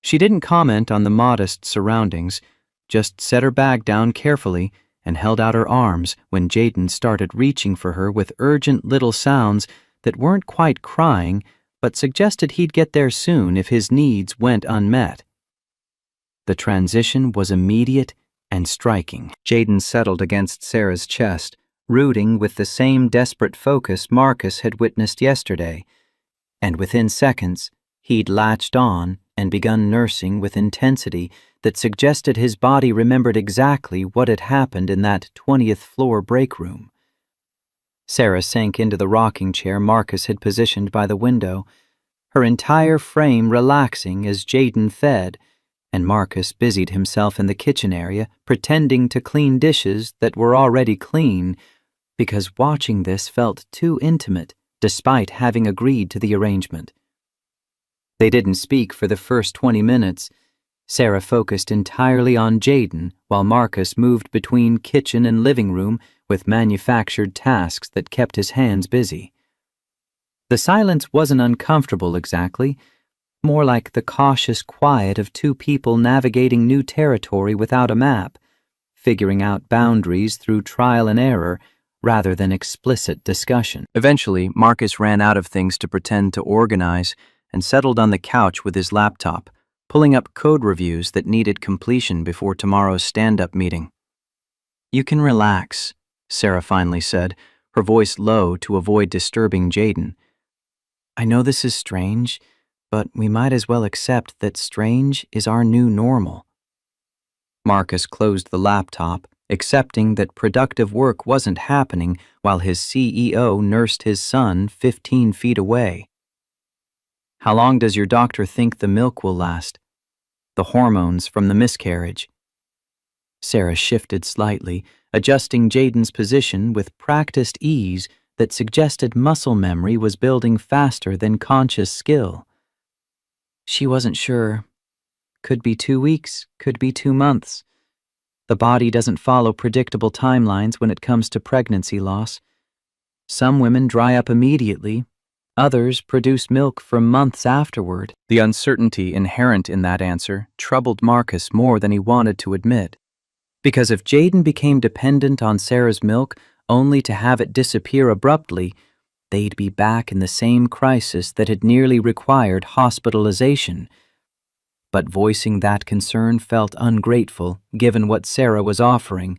She didn't comment on the modest surroundings, just set her bag down carefully and held out her arms when Jaden started reaching for her with urgent little sounds that weren't quite crying, but suggested he'd get there soon if his needs went unmet. The transition was immediate and striking. Jaden settled against Sarah's chest, rooting with the same desperate focus Marcus had witnessed yesterday, and within seconds, he'd latched on and begun nursing with intensity that suggested his body remembered exactly what had happened in that 20th floor break room. Sarah sank into the rocking chair Marcus had positioned by the window, her entire frame relaxing as Jaden fed, and Marcus busied himself in the kitchen area pretending to clean dishes that were already clean, because watching this felt too intimate despite having agreed to the arrangement. They didn't speak for the first 20 minutes. Sarah focused entirely on Jaden while Marcus moved between kitchen and living room with manufactured tasks that kept his hands busy. The silence wasn't uncomfortable exactly, more like the cautious quiet of two people navigating new territory without a map, figuring out boundaries through trial and error rather than explicit discussion. Eventually, Marcus ran out of things to pretend to organize and settled on the couch with his laptop, pulling up code reviews that needed completion before tomorrow's stand-up meeting. "You can relax," Sarah finally said, her voice low to avoid disturbing Jaden. "I know this is strange, but we might as well accept that strange is our new normal." Marcus closed the laptop, accepting that productive work wasn't happening while his CEO nursed his son 15 feet away. "How long does your doctor think the milk will last?" the hormones from the miscarriage. Sarah shifted slightly, adjusting Jaden's position with practiced ease that suggested muscle memory was building faster than conscious skill. She wasn't sure. Could be 2 weeks, could be 2 months. The body doesn't follow predictable timelines when it comes to pregnancy loss. Some women dry up immediately. Others produce milk for months afterward. The uncertainty inherent in that answer troubled Marcus more than he wanted to admit. Because if Jaden became dependent on Sarah's milk only to have it disappear abruptly, they'd be back in the same crisis that had nearly required hospitalization. But voicing that concern felt ungrateful given what Sarah was offering,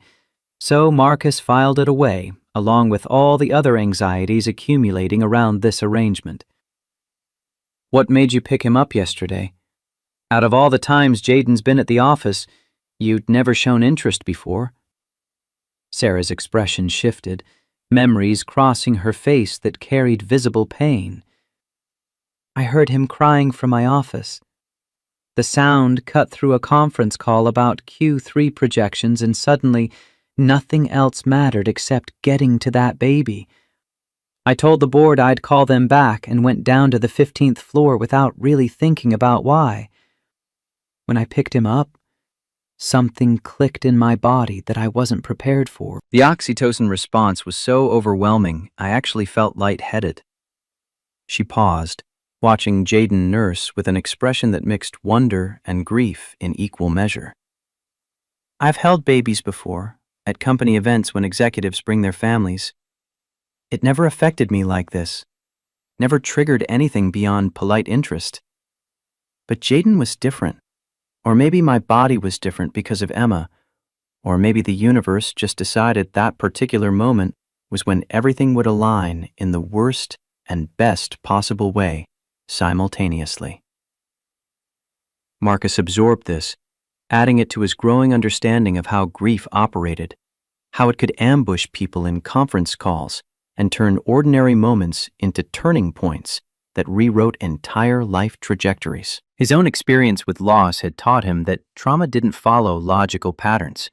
so Marcus filed it away, along with all the other anxieties accumulating around this arrangement. "What made you pick him up yesterday? Out of all the times Jaden's been at the office, you'd never shown interest before." Sarah's expression shifted, memories crossing her face that carried visible pain. "I heard him crying from my office. The sound cut through a conference call about Q3 projections, and suddenly nothing else mattered except getting to that baby. I told the board I'd call them back and went down to the 15th floor without really thinking about why. When I picked him up, something clicked in my body that I wasn't prepared for." The oxytocin response was so overwhelming, I actually felt lightheaded. She paused, watching Jaden nurse with an expression that mixed wonder and grief in equal measure. "I've held babies before, at company events when executives bring their families. It never affected me like this, never triggered anything beyond polite interest. But Jaden was different. Or maybe my body was different because of Emma, or maybe the universe just decided that particular moment was when everything would align in the worst and best possible way, simultaneously." Marcus absorbed this, adding it to his growing understanding of how grief operated, how it could ambush people in conference calls and turn ordinary moments into turning points that rewrote entire life trajectories. His own experience with loss had taught him that trauma didn't follow logical patterns,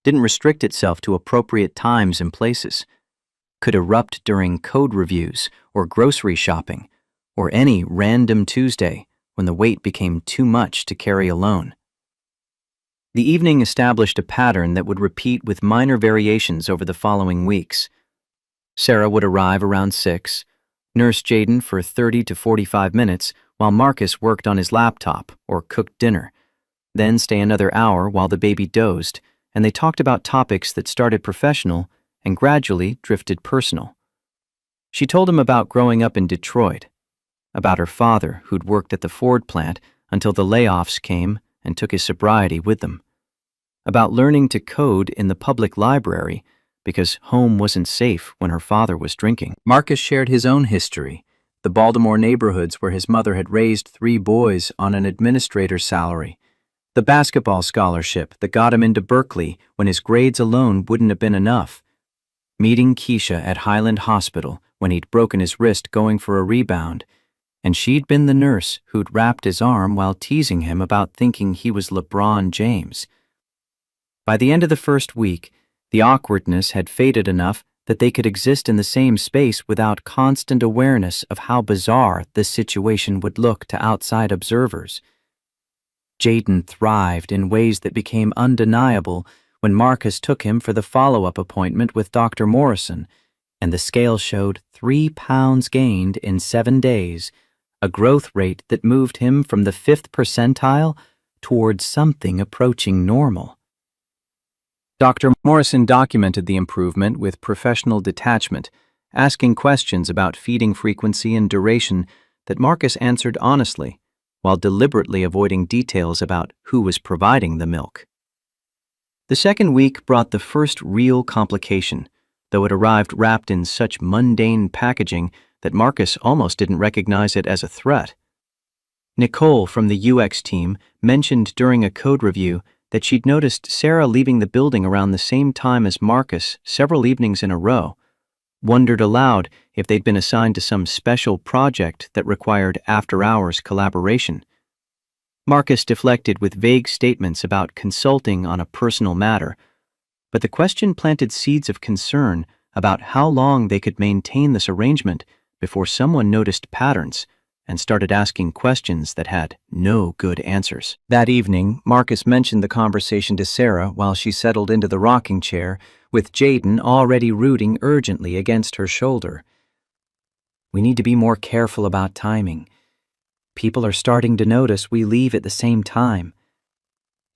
didn't restrict itself to appropriate times and places, could erupt during code reviews or grocery shopping, or any random Tuesday when the weight became too much to carry alone. The evening established a pattern that would repeat with minor variations over the following weeks. Sarah would arrive around 6, nurse Jaden for 30 to 45 minutes while Marcus worked on his laptop or cooked dinner, then stay another hour while the baby dozed, and they talked about topics that started professional and gradually drifted personal. She told him about growing up in Detroit, about her father who'd worked at the Ford plant until the layoffs came and took his sobriety with them, about learning to code in the public library because home wasn't safe when her father was drinking. Marcus shared his own history, the Baltimore neighborhoods where his mother had raised 3 boys on an administrator's salary, the basketball scholarship that got him into Berkeley when his grades alone wouldn't have been enough, meeting Keisha at Highland Hospital when he'd broken his wrist going for a rebound, and she'd been the nurse who'd wrapped his arm while teasing him about thinking he was LeBron James. By the end of the first week, the awkwardness had faded enough that they could exist in the same space without constant awareness of how bizarre this situation would look to outside observers. Jaden thrived in ways that became undeniable when Marcus took him for the follow-up appointment with Dr. Morrison, and the scale showed 3 pounds gained in 7 days, a growth rate that moved him from the 5th percentile towards something approaching normal. Dr. Morrison documented the improvement with professional detachment, asking questions about feeding frequency and duration that Marcus answered honestly, while deliberately avoiding details about who was providing the milk. The second week brought the first real complication, though it arrived wrapped in such mundane packaging that Marcus almost didn't recognize it as a threat. Nicole from the UX team mentioned during a code review that she'd noticed Sarah leaving the building around the same time as Marcus several evenings in a row, wondered aloud if they'd been assigned to some special project that required after-hours collaboration. Marcus deflected with vague statements about consulting on a personal matter, but the question planted seeds of concern about how long they could maintain this arrangement before someone noticed patterns and started asking questions that had no good answers. That evening, Marcus mentioned the conversation to Sarah while she settled into the rocking chair, with Jaden already rooting urgently against her shoulder. "We need to be more careful about timing. People are starting to notice we leave at the same time."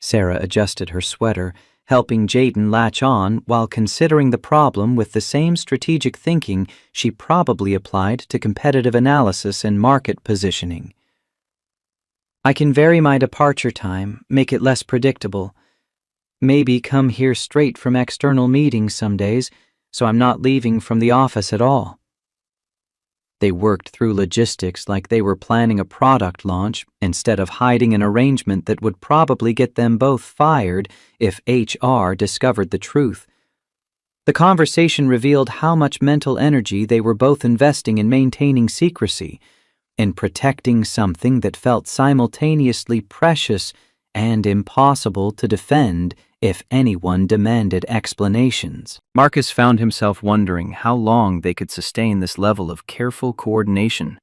Sarah adjusted her sweater, helping Jaden latch on while considering the problem with the same strategic thinking she probably applied to competitive analysis and market positioning. "I can vary my departure time, make it less predictable. Maybe come here straight from external meetings some days, so I'm not leaving from the office at all." They worked through logistics like they were planning a product launch instead of hiding an arrangement that would probably get them both fired if HR discovered the truth. The conversation revealed how much mental energy they were both investing in maintaining secrecy, in protecting something that felt simultaneously precious and impossible to defend if anyone demanded explanations. Marcus found himself wondering how long they could sustain this level of careful coordination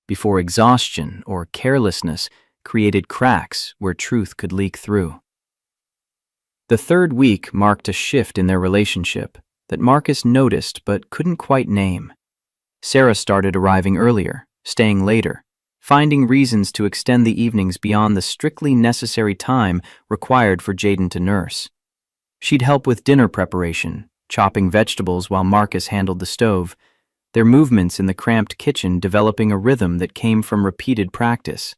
before exhaustion or carelessness created cracks where truth could leak through. The third week marked a shift in their relationship that Marcus noticed but couldn't quite name. Sarah started arriving earlier, staying later, finding reasons to extend the evenings beyond the strictly necessary time required for Jaden to nurse. She'd help with dinner preparation, chopping vegetables while Marcus handled the stove, their movements in the cramped kitchen developing a rhythm that came from repeated practice.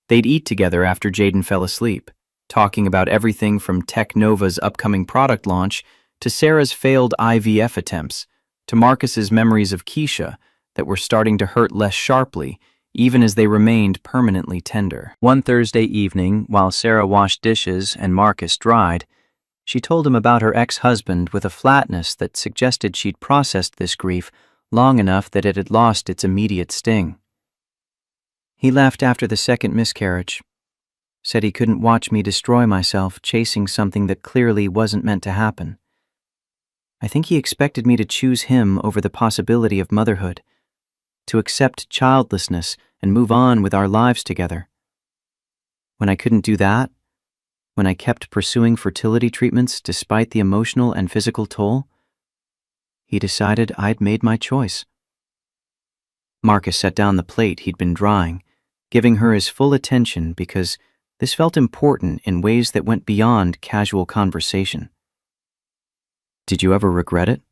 They'd eat together after Jaden fell asleep, talking about everything from Technova's upcoming product launch to Sarah's failed IVF attempts, to Marcus's memories of Keisha that were starting to hurt less sharply, even as they remained permanently tender. One Thursday evening, while Sarah washed dishes and Marcus dried, she told him about her ex-husband with a flatness that suggested she'd processed this grief long enough that it had lost its immediate sting. "He left after the second miscarriage. Said he couldn't watch me destroy myself chasing something that clearly wasn't meant to happen. I think he expected me to choose him over the possibility of motherhood, to accept childlessness and move on with our lives together. When I couldn't do that, when I kept pursuing fertility treatments despite the emotional and physical toll, he decided I'd made my choice." Marcus set down the plate he'd been drying, giving her his full attention because this felt important in ways that went beyond casual conversation. "Did you ever regret it?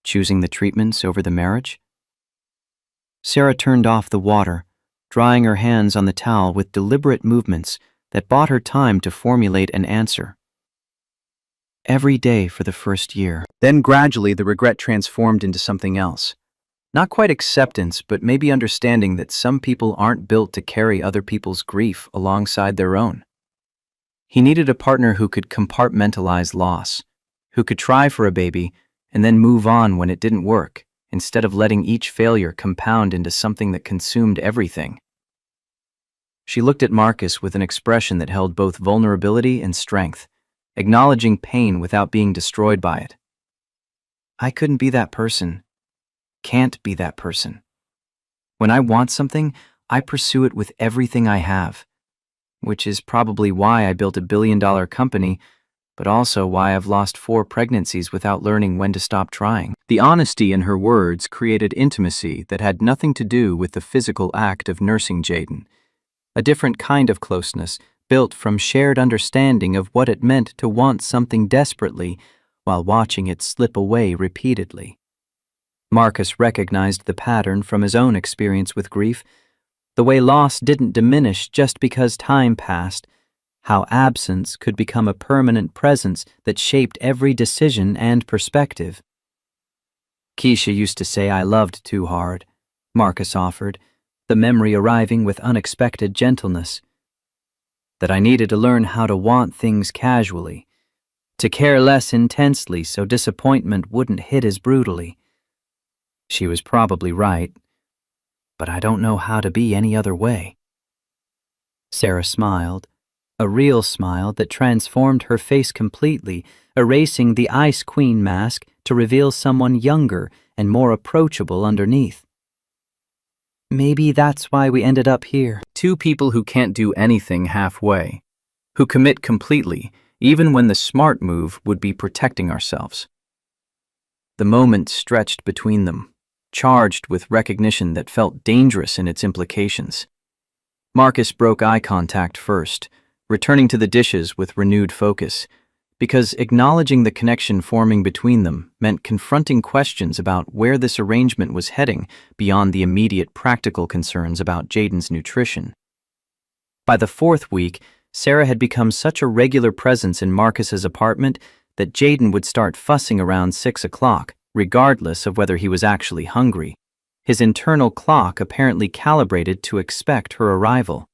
Choosing the treatments over the marriage?" Sarah turned off the water, drying her hands on the towel with deliberate movements that bought her time to formulate an answer. "Every day for the first year." Then gradually the regret transformed into something else. Not quite acceptance, but maybe understanding that some people aren't built to carry other people's grief alongside their own. He needed a partner who could compartmentalize loss, who could try for a baby and then move on when it didn't work, instead of letting each failure compound into something that consumed everything. She looked at Marcus with an expression that held both vulnerability and strength, acknowledging pain without being destroyed by it. "I couldn't be that person. Can't be that person. When I want something, I pursue it with everything I have, which is probably why I built a billion-dollar company, but also why I've lost 4 pregnancies without learning when to stop trying." The honesty in her words created intimacy that had nothing to do with the physical act of nursing Jaden, a different kind of closeness built from shared understanding of what it meant to want something desperately while watching it slip away repeatedly. Marcus recognized the pattern from his own experience with grief, the way loss didn't diminish just because time passed, how absence could become a permanent presence that shaped every decision and perspective. "Keisha used to say I loved too hard," Marcus offered, the memory arriving with unexpected gentleness. "That I needed to learn how to want things casually, to care less intensely so disappointment wouldn't hit as brutally. She was probably right, but I don't know how to be any other way." Sarah smiled, a real smile that transformed her face completely, erasing the Ice Queen mask to reveal someone younger and more approachable underneath. Maybe that's why we ended up here. Two people who can't do anything halfway, who commit completely, even when the smart move would be protecting ourselves. The moment stretched between them, charged with recognition that felt dangerous in its implications. Marcus broke eye contact first, returning to the dishes with renewed focus, because acknowledging the connection forming between them meant confronting questions about where this arrangement was heading beyond the immediate practical concerns about Jaden's nutrition. By the fourth week, Sarah had become such a regular presence in Marcus's apartment that Jaden would start fussing around 6 o'clock, regardless of whether he was actually hungry. His internal clock apparently calibrated to expect her arrival.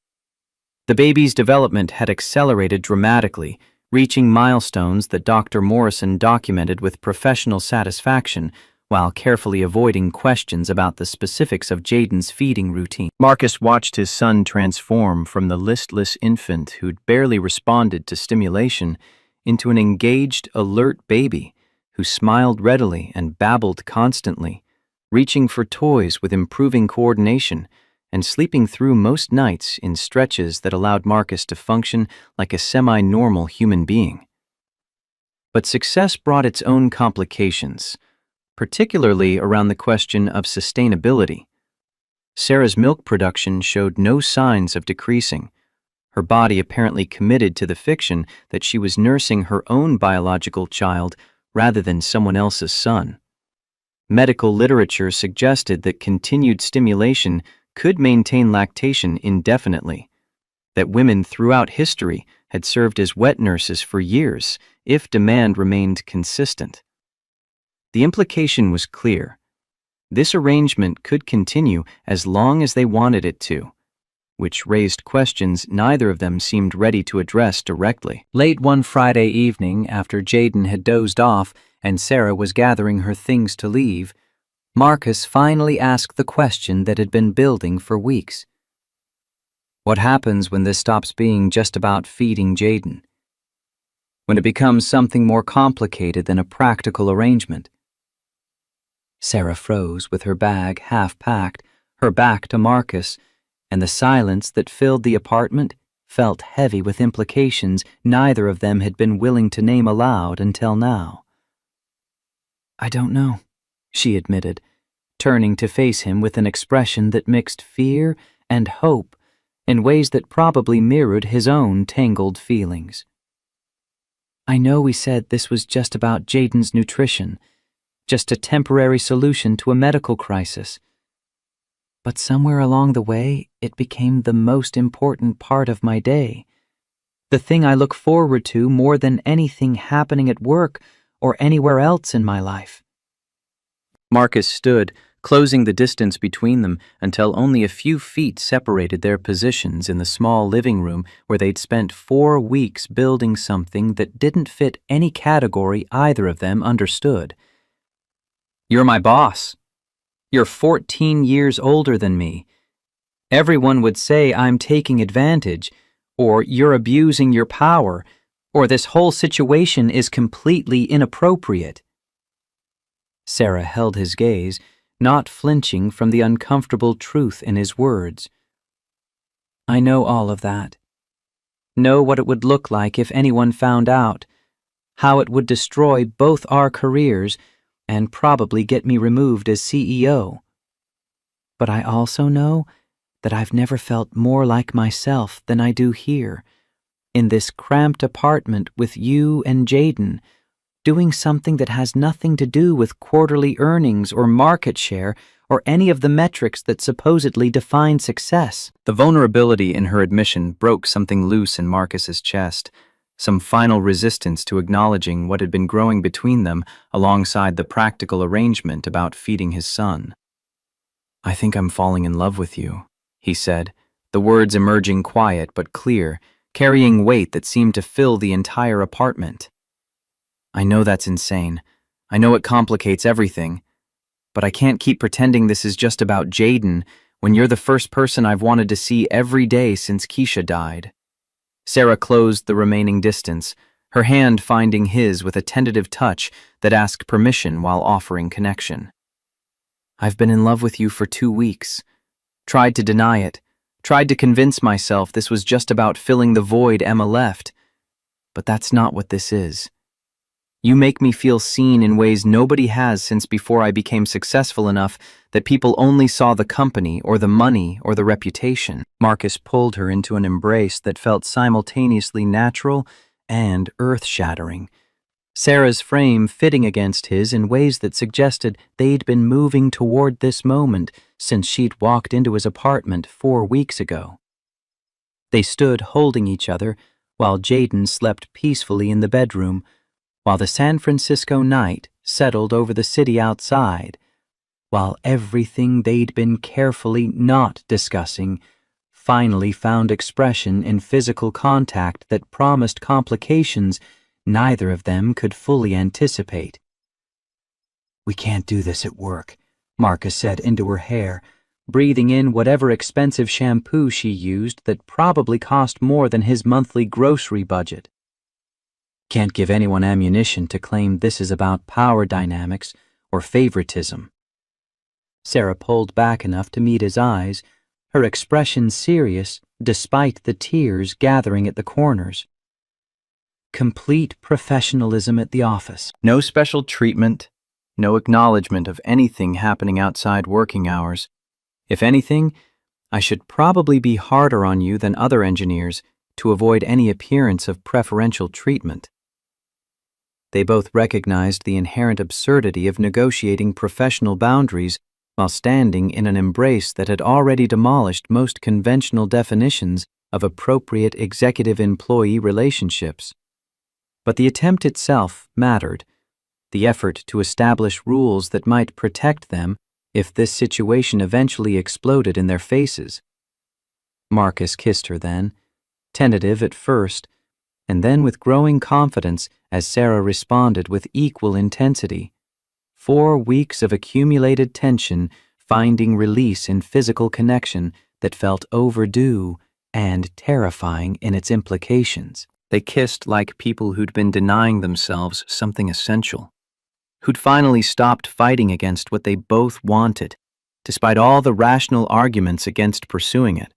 The baby's development had accelerated dramatically, reaching milestones that Dr. Morrison documented with professional satisfaction while carefully avoiding questions about the specifics of Jaden's feeding routine. Marcus watched his son transform from the listless infant who'd barely responded to stimulation into an engaged, alert baby who smiled readily and babbled constantly, reaching for toys with improving coordination and sleeping through most nights in stretches that allowed Marcus to function like a semi-normal human being. But success brought its own complications, particularly around the question of sustainability. Sarah's milk production showed no signs of decreasing, her body apparently committed to the fiction that she was nursing her own biological child rather than someone else's son. Medical literature suggested that continued stimulation could maintain lactation indefinitely, that women throughout history had served as wet nurses for years if demand remained consistent. The implication was clear. This arrangement could continue as long as they wanted it to, which raised questions neither of them seemed ready to address directly. Late one Friday evening, after Jaden had dozed off and Sarah was gathering her things to leave, Marcus finally asked the question that had been building for weeks. What happens when this stops being just about feeding Jaden? When it becomes something more complicated than a practical arrangement? Sarah froze with her bag half packed, her back to Marcus, and the silence that filled the apartment felt heavy with implications neither of them had been willing to name aloud until now. I don't know, she admitted, turning to face him with an expression that mixed fear and hope in ways that probably mirrored his own tangled feelings. I know we said this was just about Jaden's nutrition, just a temporary solution to a medical crisis. But somewhere along the way, it became the most important part of my day, the thing I look forward to more than anything happening at work or anywhere else in my life. Marcus stood, closing the distance between them until only a few feet separated their positions in the small living room where they'd spent 4 weeks building something that didn't fit any category either of them understood. You're my boss. You're 14 years older than me. Everyone would say I'm taking advantage, or you're abusing your power, or this whole situation is completely inappropriate. Sarah held his gaze, not flinching from the uncomfortable truth in his words. I know all of that. Know what it would look like if anyone found out, how it would destroy both our careers and probably get me removed as CEO. But I also know that I've never felt more like myself than I do here, in this cramped apartment with you and Jaden, doing something that has nothing to do with quarterly earnings or market share or any of the metrics that supposedly define success. The vulnerability in her admission broke something loose in Marcus's chest, some final resistance to acknowledging what had been growing between them alongside the practical arrangement about feeding his son. I think I'm falling in love with you, he said, the words emerging quiet but clear, carrying weight that seemed to fill the entire apartment. I know that's insane. I know it complicates everything. But I can't keep pretending this is just about Jaden when you're the first person I've wanted to see every day since Keisha died. Sarah closed the remaining distance, her hand finding his with a tentative touch that asked permission while offering connection. I've been in love with you for 2 weeks. Tried to deny it, tried to convince myself this was just about filling the void Emma left. But that's not what this is. You make me feel seen in ways nobody has since before I became successful enough that people only saw the company or the money or the reputation. Marcus pulled her into an embrace that felt simultaneously natural and earth-shattering, Sarah's frame fitting against his in ways that suggested they'd been moving toward this moment since she'd walked into his apartment 4 weeks ago. They stood holding each other while Jaden slept peacefully in the bedroom, while the San Francisco night settled over the city outside, while everything they'd been carefully not discussing finally found expression in physical contact that promised complications neither of them could fully anticipate. "We can't do this at work," Marcus said into her hair, breathing in whatever expensive shampoo she used that probably cost more than his monthly grocery budget. "Can't give anyone ammunition to claim this is about power dynamics or favoritism." Sarah pulled back enough to meet his eyes, her expression serious despite the tears gathering at the corners. Complete professionalism at the office. No special treatment, no acknowledgement of anything happening outside working hours. If anything, I should probably be harder on you than other engineers to avoid any appearance of preferential treatment. They both recognized the inherent absurdity of negotiating professional boundaries while standing in an embrace that had already demolished most conventional definitions of appropriate executive-employee relationships. But the attempt itself mattered, the effort to establish rules that might protect them if this situation eventually exploded in their faces. Marcus kissed her then, tentative at first, and then with growing confidence as Sarah responded with equal intensity. 4 weeks of accumulated tension finding release in physical connection that felt overdue and terrifying in its implications. They kissed like people who'd been denying themselves something essential, who'd finally stopped fighting against what they both wanted, despite all the rational arguments against pursuing it.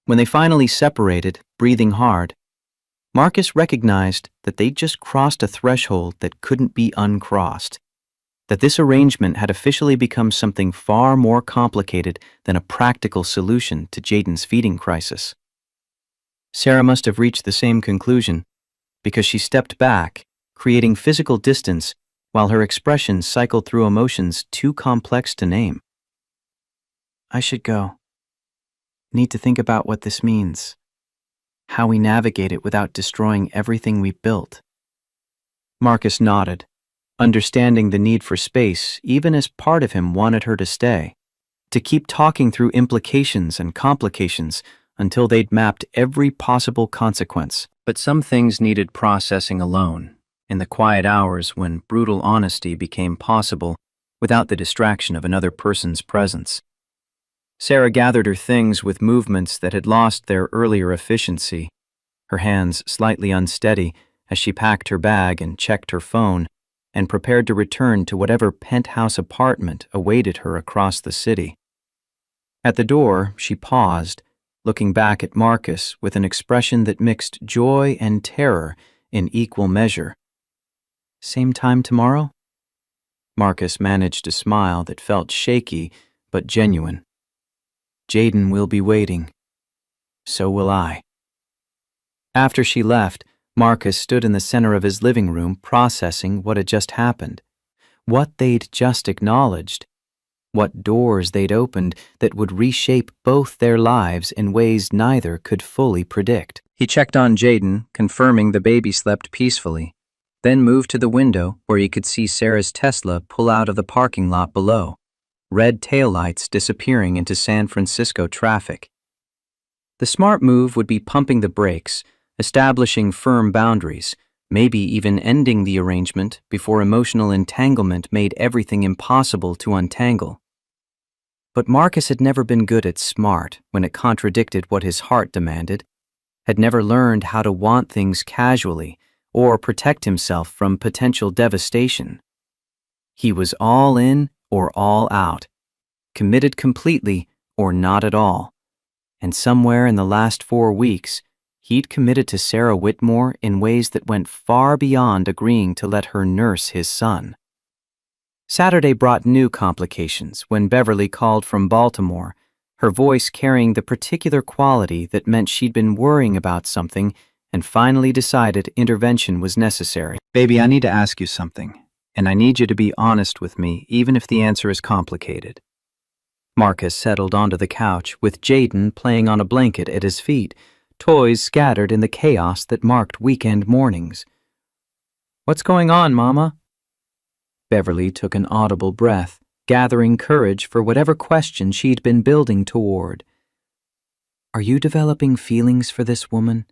When they finally separated, breathing hard, Marcus recognized that they'd just crossed a threshold that couldn't be uncrossed, that this arrangement had officially become something far more complicated than a practical solution to Jaden's feeding crisis. Sarah must have reached the same conclusion, because she stepped back, creating physical distance while her expressions cycled through emotions too complex to name. "I should go. Need to think about what this means, how we navigate it without destroying everything we built." Marcus nodded, understanding the need for space even as part of him wanted her to stay, to keep talking through implications and complications until they'd mapped every possible consequence. But some things needed processing alone, in the quiet hours when brutal honesty became possible without the distraction of another person's presence. Sarah gathered her things with movements that had lost their earlier efficiency, her hands slightly unsteady as she packed her bag and checked her phone and prepared to return to whatever penthouse apartment awaited her across the city. At the door, she paused, looking back at Marcus with an expression that mixed joy and terror in equal measure. "Same time tomorrow?" Marcus managed a smile that felt shaky but genuine. "Jaden will be waiting. So will I." After she left, Marcus stood in the center of his living room processing what had just happened, what they'd just acknowledged, what doors they'd opened that would reshape both their lives in ways neither could fully predict. He checked on Jaden, confirming the baby slept peacefully, then moved to the window where he could see Sarah's Tesla pull out of the parking lot below, red taillights disappearing into San Francisco traffic. The smart move would be pumping the brakes, establishing firm boundaries, maybe even ending the arrangement before emotional entanglement made everything impossible to untangle. But Marcus had never been good at smart when it contradicted what his heart demanded, had never learned how to want things casually or protect himself from potential devastation. He was all in or all out, committed completely or not at all. And somewhere in the last 4 weeks, he'd committed to Sarah Whitmore in ways that went far beyond agreeing to let her nurse his son. Saturday brought new complications when Beverly called from Baltimore, her voice carrying the particular quality that meant she'd been worrying about something and finally decided intervention was necessary. Baby, I need to ask you something, and I need you to be honest with me, even if the answer is complicated. Marcus settled onto the couch with Jaden playing on a blanket at his feet, toys scattered in the chaos that marked weekend mornings. "What's going on, Mama?" Beverly took an audible breath, gathering courage for whatever question she'd been building toward. "Are you developing feelings for this woman?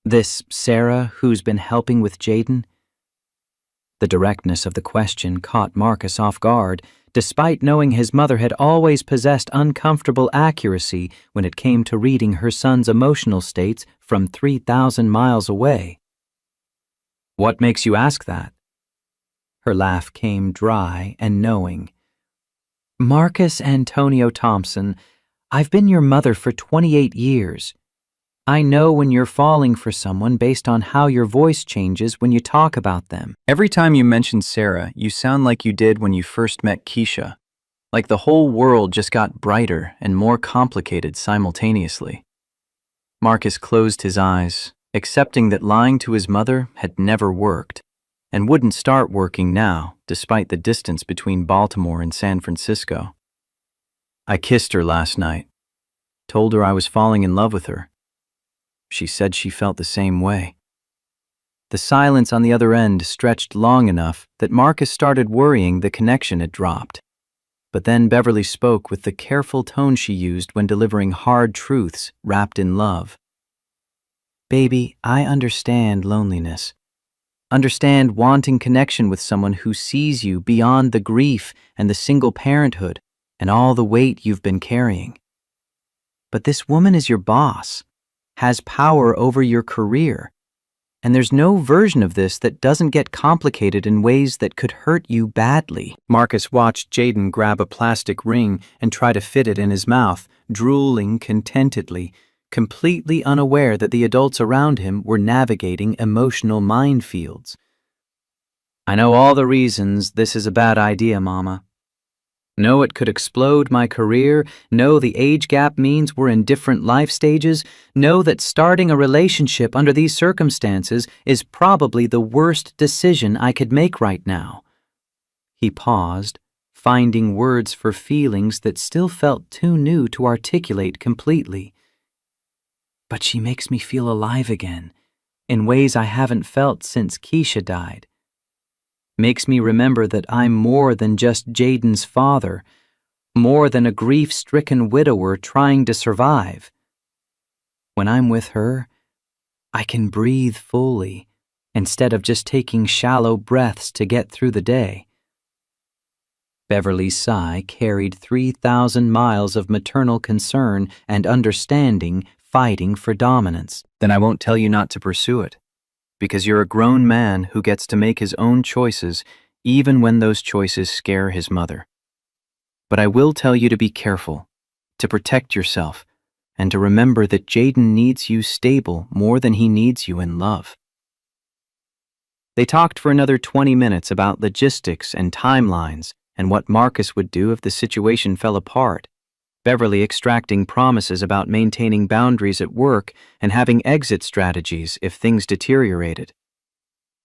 This Sarah who's been helping with Jaden?" The directness of the question caught Marcus off guard, despite knowing his mother had always possessed uncomfortable accuracy when it came to reading her son's emotional states from 3,000 miles away. "What makes you ask that?" Her laugh came dry and knowing. "Marcus Antonio Thompson, I've been your mother for 28 years. I know when you're falling for someone based on how your voice changes when you talk about them." Every time you mention Sarah, you sound like you did when you first met Keisha, like the whole world just got brighter and more complicated simultaneously. Marcus closed his eyes, accepting that lying to his mother had never worked, and wouldn't start working now, despite the distance between Baltimore and San Francisco. "I kissed her last night, told her I was falling in love with her. She said she felt the same way." The silence on the other end stretched long enough that Marcus started worrying the connection had dropped. But then Beverly spoke with the careful tone she used when delivering hard truths wrapped in love. "Baby, I understand loneliness. Understand wanting connection with someone who sees you beyond the grief and the single parenthood and all the weight you've been carrying. But this woman is your boss, has power over your career, and there's no version of this that doesn't get complicated in ways that could hurt you badly." Marcus watched Jaden grab a plastic ring and try to fit it in his mouth, drooling contentedly, completely unaware that the adults around him were navigating emotional minefields. "I know all the reasons this is a bad idea, Mama. Know it could explode my career, know the age gap means we're in different life stages, know that starting a relationship under these circumstances is probably the worst decision I could make right now." He paused, finding words for feelings that still felt too new to articulate completely. "But she makes me feel alive again, in ways I haven't felt since Keisha died. Makes me remember that I'm more than just Jaden's father, more than a grief-stricken widower trying to survive. When I'm with her, I can breathe fully, instead of just taking shallow breaths to get through the day." Beverly's sigh carried 3,000 miles of maternal concern and understanding fighting for dominance. "Then I won't tell you not to pursue it, because you're a grown man who gets to make his own choices even when those choices scare his mother. But I will tell you to be careful, to protect yourself, and to remember that Jaden needs you stable more than he needs you in love." They talked for another 20 minutes about logistics and timelines and what Marcus would do if the situation fell apart, Beverly extracting promises about maintaining boundaries at work and having exit strategies if things deteriorated.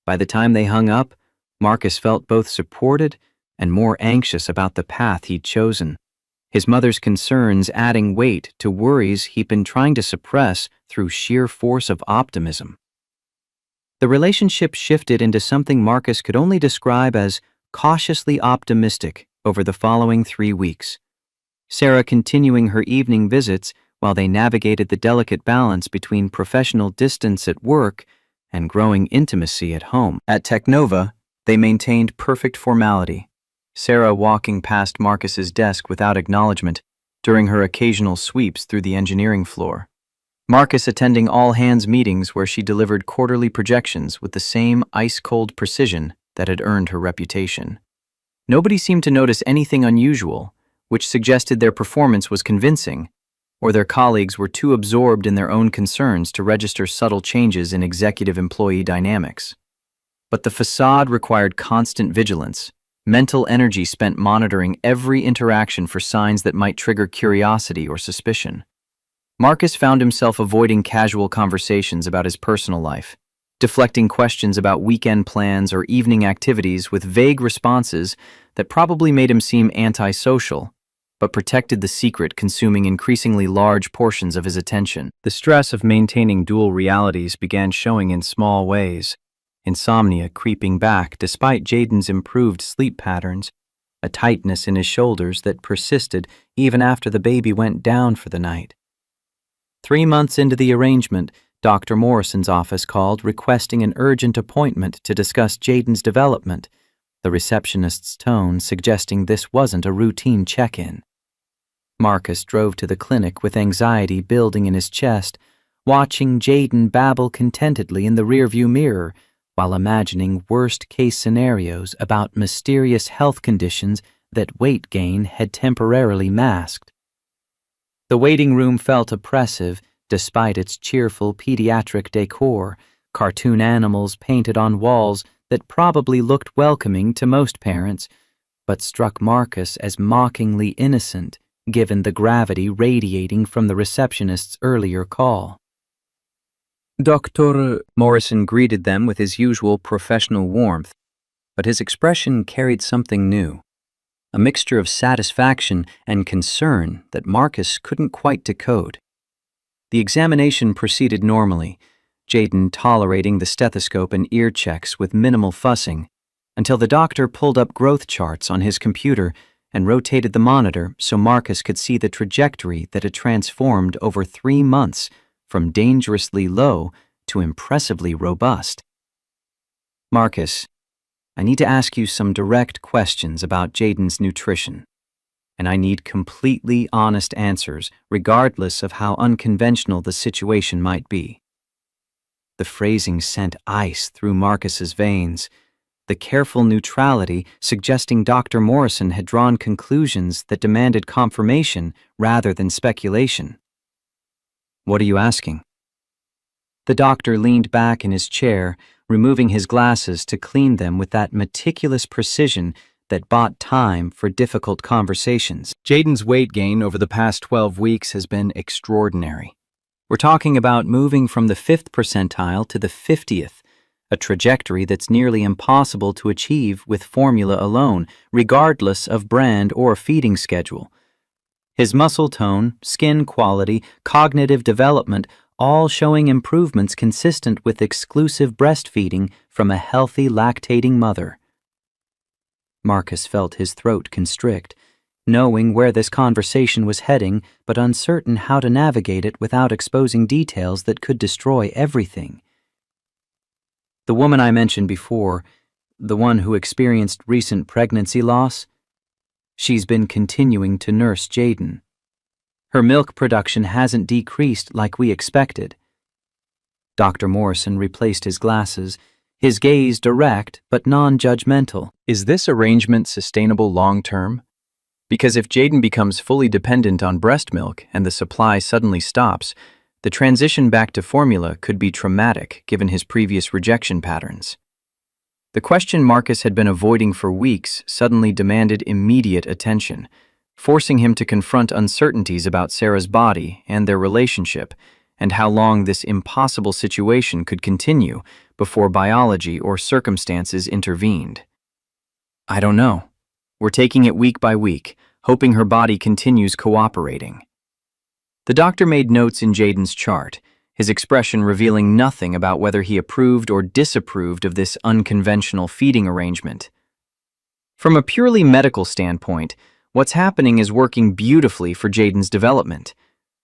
By the time they hung up, Marcus felt both supported and more anxious about the path he'd chosen, his mother's concerns adding weight to worries he'd been trying to suppress through sheer force of optimism. The relationship shifted into something Marcus could only describe as cautiously optimistic over the following 3 weeks. Sarah continuing her evening visits while they navigated the delicate balance between professional distance at work and growing intimacy at home. At Technova, they maintained perfect formality, Sarah walking past Marcus's desk without acknowledgement during her occasional sweeps through the engineering floor. Marcus attending all-hands meetings where she delivered quarterly projections with the same ice-cold precision that had earned her reputation. Nobody seemed to notice anything unusual, which suggested their performance was convincing, or their colleagues were too absorbed in their own concerns to register subtle changes in executive-employee dynamics. But the facade required constant vigilance, mental energy spent monitoring every interaction for signs that might trigger curiosity or suspicion. Marcus found himself avoiding casual conversations about his personal life, deflecting questions about weekend plans or evening activities with vague responses that probably made him seem antisocial, but protected the secret consuming increasingly large portions of his attention. The stress of maintaining dual realities began showing in small ways, insomnia creeping back despite Jaden's improved sleep patterns, a tightness in his shoulders that persisted even after the baby went down for the night. 3 months into the arrangement, Dr. Morrison's office called requesting an urgent appointment to discuss Jaden's development, the receptionist's tone suggesting this wasn't a routine check-in. Marcus drove to the clinic with anxiety building in his chest, watching Jaden babble contentedly in the rearview mirror while imagining worst-case scenarios about mysterious health conditions that weight gain had temporarily masked. The waiting room felt oppressive despite its cheerful pediatric decor, cartoon animals painted on walls that probably looked welcoming to most parents, but struck Marcus as mockingly innocent given the gravity radiating from the receptionist's earlier call. Dr. Morrison greeted them with his usual professional warmth, but his expression carried something new, a mixture of satisfaction and concern that Marcus couldn't quite decode. The examination proceeded normally, Jaden tolerating the stethoscope and ear checks with minimal fussing, until the doctor pulled up growth charts on his computer and rotated the monitor so Marcus could see the trajectory that had transformed over 3 months from dangerously low to impressively robust. Marcus, I need to ask you some direct questions about Jaden's nutrition, and I need completely honest answers regardless of how unconventional the situation might be. The phrasing sent ice through Marcus's veins, the careful neutrality suggesting Dr. Morrison had drawn conclusions that demanded confirmation rather than speculation. What are you asking? The doctor leaned back in his chair, removing his glasses to clean them with that meticulous precision that bought time for difficult conversations. Jaden's weight gain over the past 12 weeks has been extraordinary. We're talking about moving from the 5th percentile to the 50th, a trajectory that's nearly impossible to achieve with formula alone, regardless of brand or feeding schedule. His muscle tone, skin quality, cognitive development, all showing improvements consistent with exclusive breastfeeding from a healthy lactating mother. Marcus felt his throat constrict, knowing where this conversation was heading, but uncertain how to navigate it without exposing details that could destroy everything. The woman I mentioned before, the one who experienced recent pregnancy loss, she's been continuing to nurse Jaden. Her milk production hasn't decreased like we expected. Dr. Morrison replaced his glasses, his gaze direct but non-judgmental. Is this arrangement sustainable long-term? Because if Jaden becomes fully dependent on breast milk and the supply suddenly stops, the transition back to formula could be traumatic given his previous rejection patterns. The question Marcus had been avoiding for weeks suddenly demanded immediate attention, forcing him to confront uncertainties about Sarah's body and their relationship, and how long this impossible situation could continue before biology or circumstances intervened. I don't know. We're taking it week by week, hoping her body continues cooperating. The doctor made notes in Jaden's chart, his expression revealing nothing about whether he approved or disapproved of this unconventional feeding arrangement. From a purely medical standpoint, what's happening is working beautifully for Jaden's development.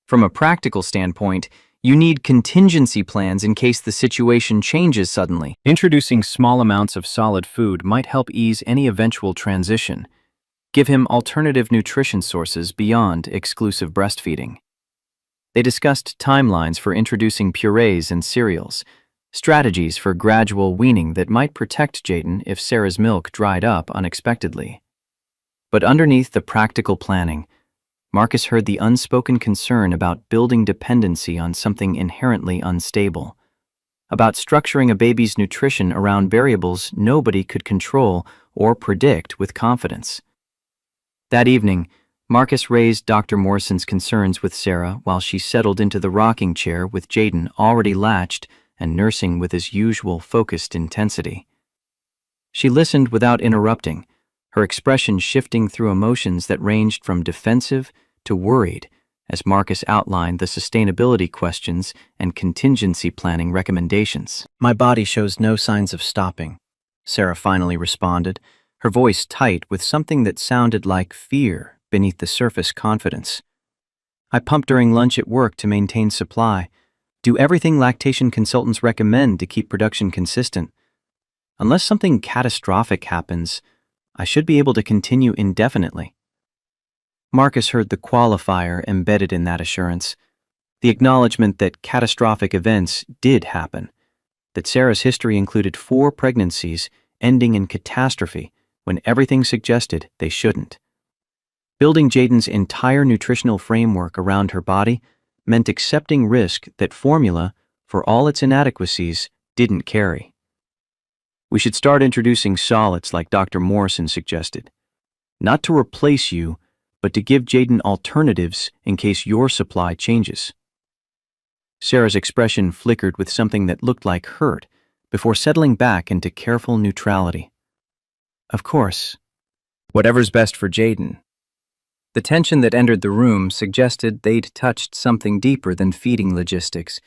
From a practical standpoint, you need contingency plans in case the situation changes suddenly. Introducing small amounts of solid food might help ease any eventual transition, give him alternative nutrition sources beyond exclusive breastfeeding. They discussed timelines for introducing purees and cereals, strategies for gradual weaning that might protect Jaden if Sarah's milk dried up unexpectedly. But underneath the practical planning, Marcus heard the unspoken concern about building dependency on something inherently unstable, about structuring a baby's nutrition around variables nobody could control or predict with confidence. That evening, Marcus raised Dr. Morrison's concerns with Sarah while she settled into the rocking chair with Jaden already latched and nursing with his usual focused intensity. She listened without interrupting, her expression shifting through emotions that ranged from defensive to worried as Marcus outlined the sustainability questions and contingency planning recommendations. "My body shows no signs of stopping," Sarah finally responded, her voice tight with something that sounded like fear beneath the surface confidence. "I pump during lunch at work to maintain supply, do everything lactation consultants recommend to keep production consistent. Unless something catastrophic happens, I should be able to continue indefinitely." Marcus heard the qualifier embedded in that assurance, the acknowledgement that catastrophic events did happen, that Sarah's history included 4 pregnancies ending in catastrophe when everything suggested they shouldn't. Building Jaden's entire nutritional framework around her body meant accepting risk that formula, for all its inadequacies, didn't carry. "We should start introducing solids like Dr. Morrison suggested. Not to replace you, but to give Jaden alternatives in case your supply changes." Sarah's expression flickered with something that looked like hurt before settling back into careful neutrality. "Of course. Whatever's best for Jaden." The tension that entered the room suggested they'd touched something deeper than feeding logistics,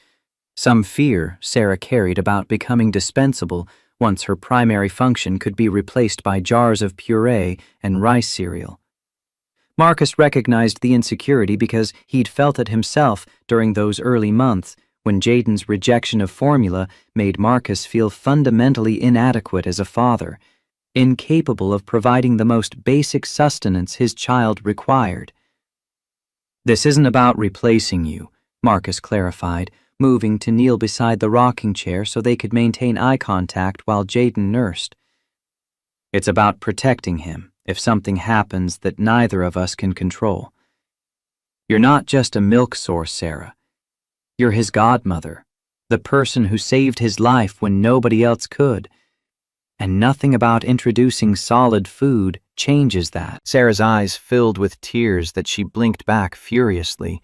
some fear Sarah carried about becoming dispensable once her primary function could be replaced by jars of puree and rice cereal. Marcus recognized the insecurity because he'd felt it himself during those early months when Jaden's rejection of formula made Marcus feel fundamentally inadequate as a father, incapable of providing the most basic sustenance his child required. "This isn't about replacing you," Marcus clarified, moving to kneel beside the rocking chair so they could maintain eye contact while Jaden nursed. "It's about protecting him if something happens that neither of us can control. You're not just a milk source, Sarah. You're his godmother, the person who saved his life when nobody else could. And nothing about introducing solid food changes that." Sarah's eyes filled with tears that she blinked back furiously,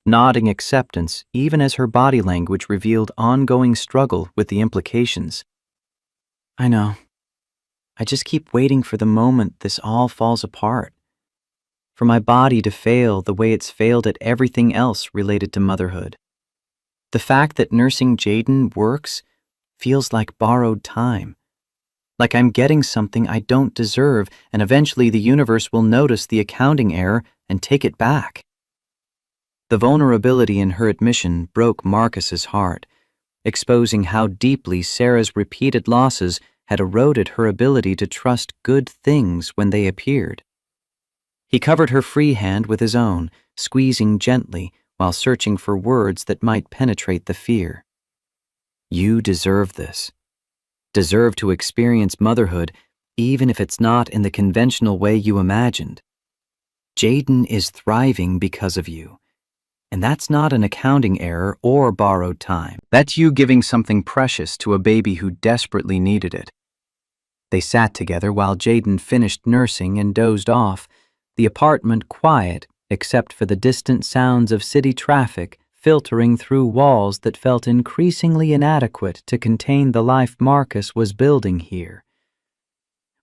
nodding acceptance even as her body language revealed ongoing struggle with the implications. "I know. I just keep waiting for the moment this all falls apart. For my body to fail the way it's failed at everything else related to motherhood. The fact that nursing Jaden works feels like borrowed time. Like I'm getting something I don't deserve, and eventually the universe will notice the accounting error and take it back." The vulnerability in her admission broke Marcus's heart, exposing how deeply Sarah's repeated losses had eroded her ability to trust good things when they appeared. He covered her free hand with his own, squeezing gently while searching for words that might penetrate the fear. "You deserve this. Deserve to experience motherhood even if it's not in the conventional way you imagined. Jaden is thriving because of you. And that's not an accounting error or borrowed time. That's you giving something precious to a baby who desperately needed it." They sat together while Jaden finished nursing and dozed off, the apartment quiet except for the distant sounds of city traffic filtering through walls that felt increasingly inadequate to contain the life Marcus was building here.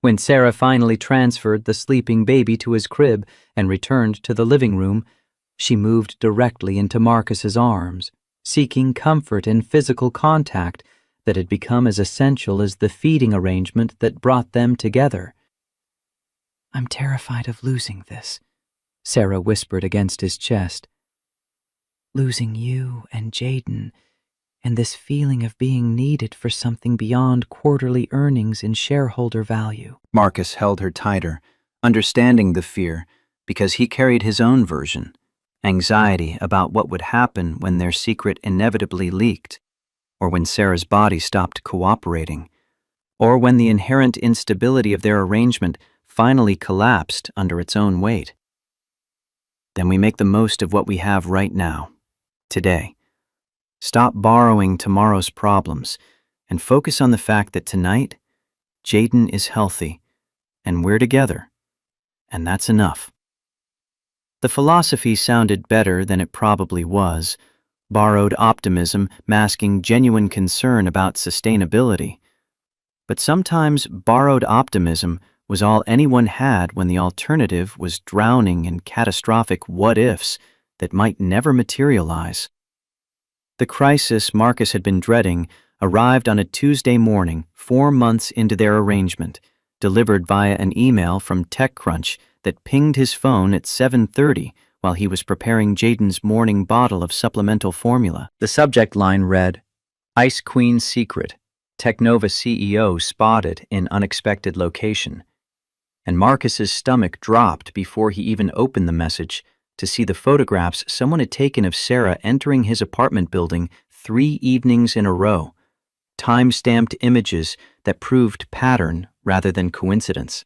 When Sarah finally transferred the sleeping baby to his crib and returned to the living room, she moved directly into Marcus's arms, seeking comfort in physical contact that had become as essential as the feeding arrangement that brought them together. "I'm terrified of losing this," Sarah whispered against his chest. "Losing you and Jaden, and this feeling of being needed for something beyond quarterly earnings and shareholder value." Marcus held her tighter, understanding the fear because he carried his own version, anxiety about what would happen when their secret inevitably leaked, or when Sarah's body stopped cooperating, or when the inherent instability of their arrangement finally collapsed under its own weight. Then we make the most of what we have right now, today. Stop borrowing tomorrow's problems and focus on the fact that tonight, Jaden is healthy and we're together, and that's enough. The philosophy sounded better than it probably was, borrowed optimism masking genuine concern about sustainability. But sometimes borrowed optimism was all anyone had when the alternative was drowning in catastrophic what-ifs that might never materialize. The crisis Marcus had been dreading arrived on a Tuesday morning 4 months into their arrangement, delivered via an email from TechCrunch that pinged his phone at 7:30 while he was preparing Jaden's morning bottle of supplemental formula. The subject line read, "Ice Queen Secret, Technova CEO spotted in unexpected location." And Marcus's stomach dropped before he even opened the message to see the photographs someone had taken of Sarah entering his apartment building 3 evenings in a row, time-stamped images that proved pattern rather than coincidence.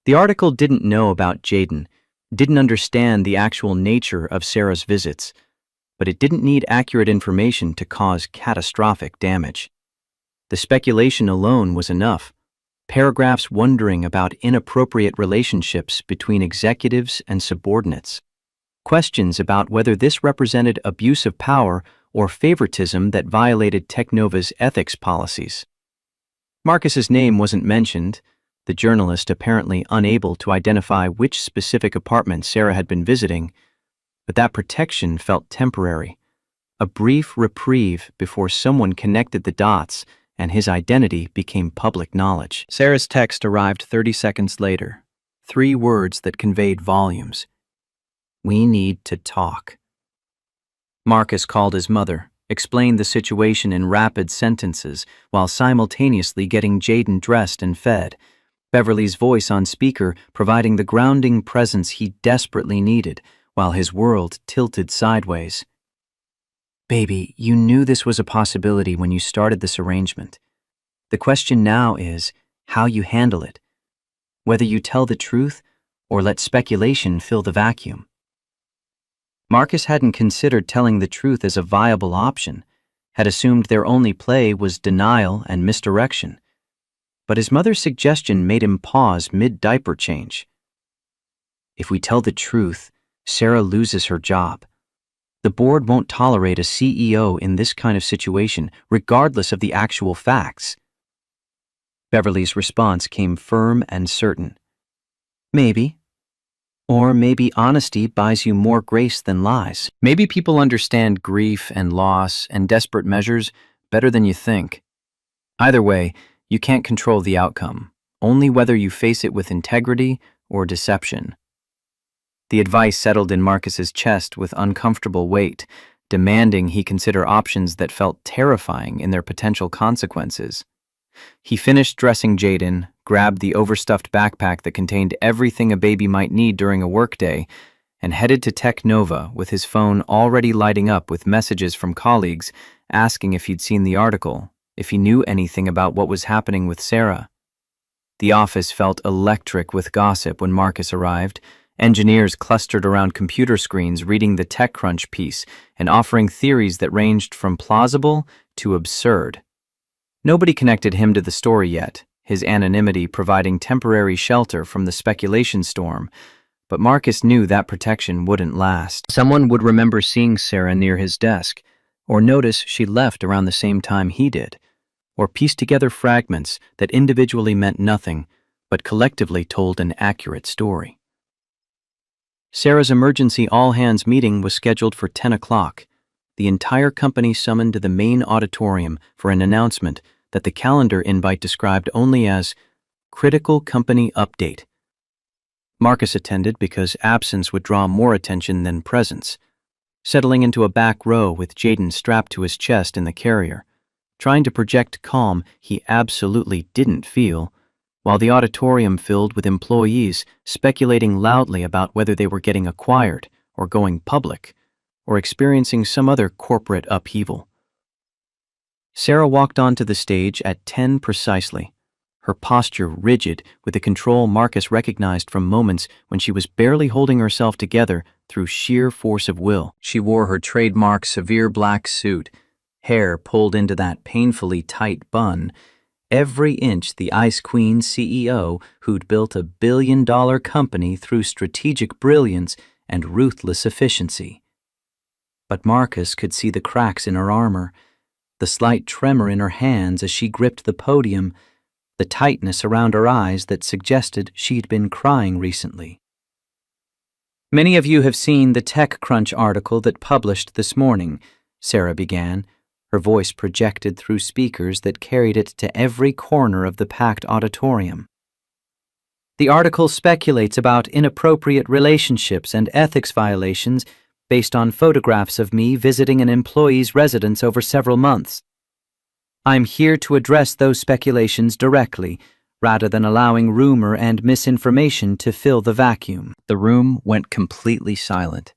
The article didn't know about Jaden, didn't understand the actual nature of Sarah's visits, but it didn't need accurate information to cause catastrophic damage. The speculation alone was enough. Paragraphs wondering about inappropriate relationships between executives and subordinates. Questions about whether this represented abuse of power or favoritism that violated Technova's ethics policies. Marcus's name wasn't mentioned, the journalist apparently unable to identify which specific apartment Sarah had been visiting, but that protection felt temporary, a brief reprieve before someone connected the dots and his identity became public knowledge. Sarah's text arrived 30 seconds later, 3 words that conveyed volumes. "We need to talk." Marcus called his mother, explained the situation in rapid sentences while simultaneously getting Jaden dressed and fed, Beverly's voice on speaker providing the grounding presence he desperately needed while his world tilted sideways. "Baby, you knew this was a possibility when you started this arrangement. The question now is how you handle it, whether you tell the truth or let speculation fill the vacuum." Marcus hadn't considered telling the truth as a viable option, had assumed their only play was denial and misdirection. But his mother's suggestion made him pause mid-diaper change. "If we tell the truth, Sarah loses her job. The board won't tolerate a CEO in this kind of situation, regardless of the actual facts." Beverly's response came firm and certain. "Maybe. Or maybe honesty buys you more grace than lies. Maybe people understand grief and loss and desperate measures better than you think. Either way, you can't control the outcome, only whether you face it with integrity or deception." The advice settled in Marcus's chest with uncomfortable weight, demanding he consider options that felt terrifying in their potential consequences. He finished dressing Jaden, grabbed the overstuffed backpack that contained everything a baby might need during a workday, and headed to Technova with his phone already lighting up with messages from colleagues asking if he'd seen the article, if he knew anything about what was happening with Sarah. The office felt electric with gossip when Marcus arrived. Engineers clustered around computer screens reading the TechCrunch piece and offering theories that ranged from plausible to absurd. Nobody connected him to the story yet, his anonymity providing temporary shelter from the speculation storm, but Marcus knew that protection wouldn't last. Someone would remember seeing Sarah near his desk, or notice she left around the same time he did, or piece together fragments that individually meant nothing, but collectively told an accurate story. Sarah's emergency all-hands meeting was scheduled for 10 o'clock. The entire company summoned to the main auditorium for an announcement that the calendar invite described only as "Critical Company Update." Marcus attended because absence would draw more attention than presence, settling into a back row with Jaden strapped to his chest in the carrier, trying to project calm he absolutely didn't feel. while the auditorium filled with employees speculating loudly about whether they were getting acquired or going public or experiencing some other corporate upheaval. Sarah walked onto the stage at 10 precisely, her posture rigid with the control Marcus recognized from moments when she was barely holding herself together through sheer force of will. She wore her trademark severe black suit, hair pulled into that painfully tight bun, every inch the Ice Queen CEO who'd built $1 billion company through strategic brilliance and ruthless efficiency. But Marcus could see the cracks in her armor, the slight tremor in her hands as she gripped the podium, the tightness around her eyes that suggested she'd been crying recently. "Many of you have seen the TechCrunch article that published this morning," Sarah began, her voice projected through speakers that carried it to every corner of the packed auditorium. "The article speculates about inappropriate relationships and ethics violations based on photographs of me visiting an employee's residence over several months. I'm here to address those speculations directly, rather than allowing rumor and misinformation to fill the vacuum." The room went completely silent.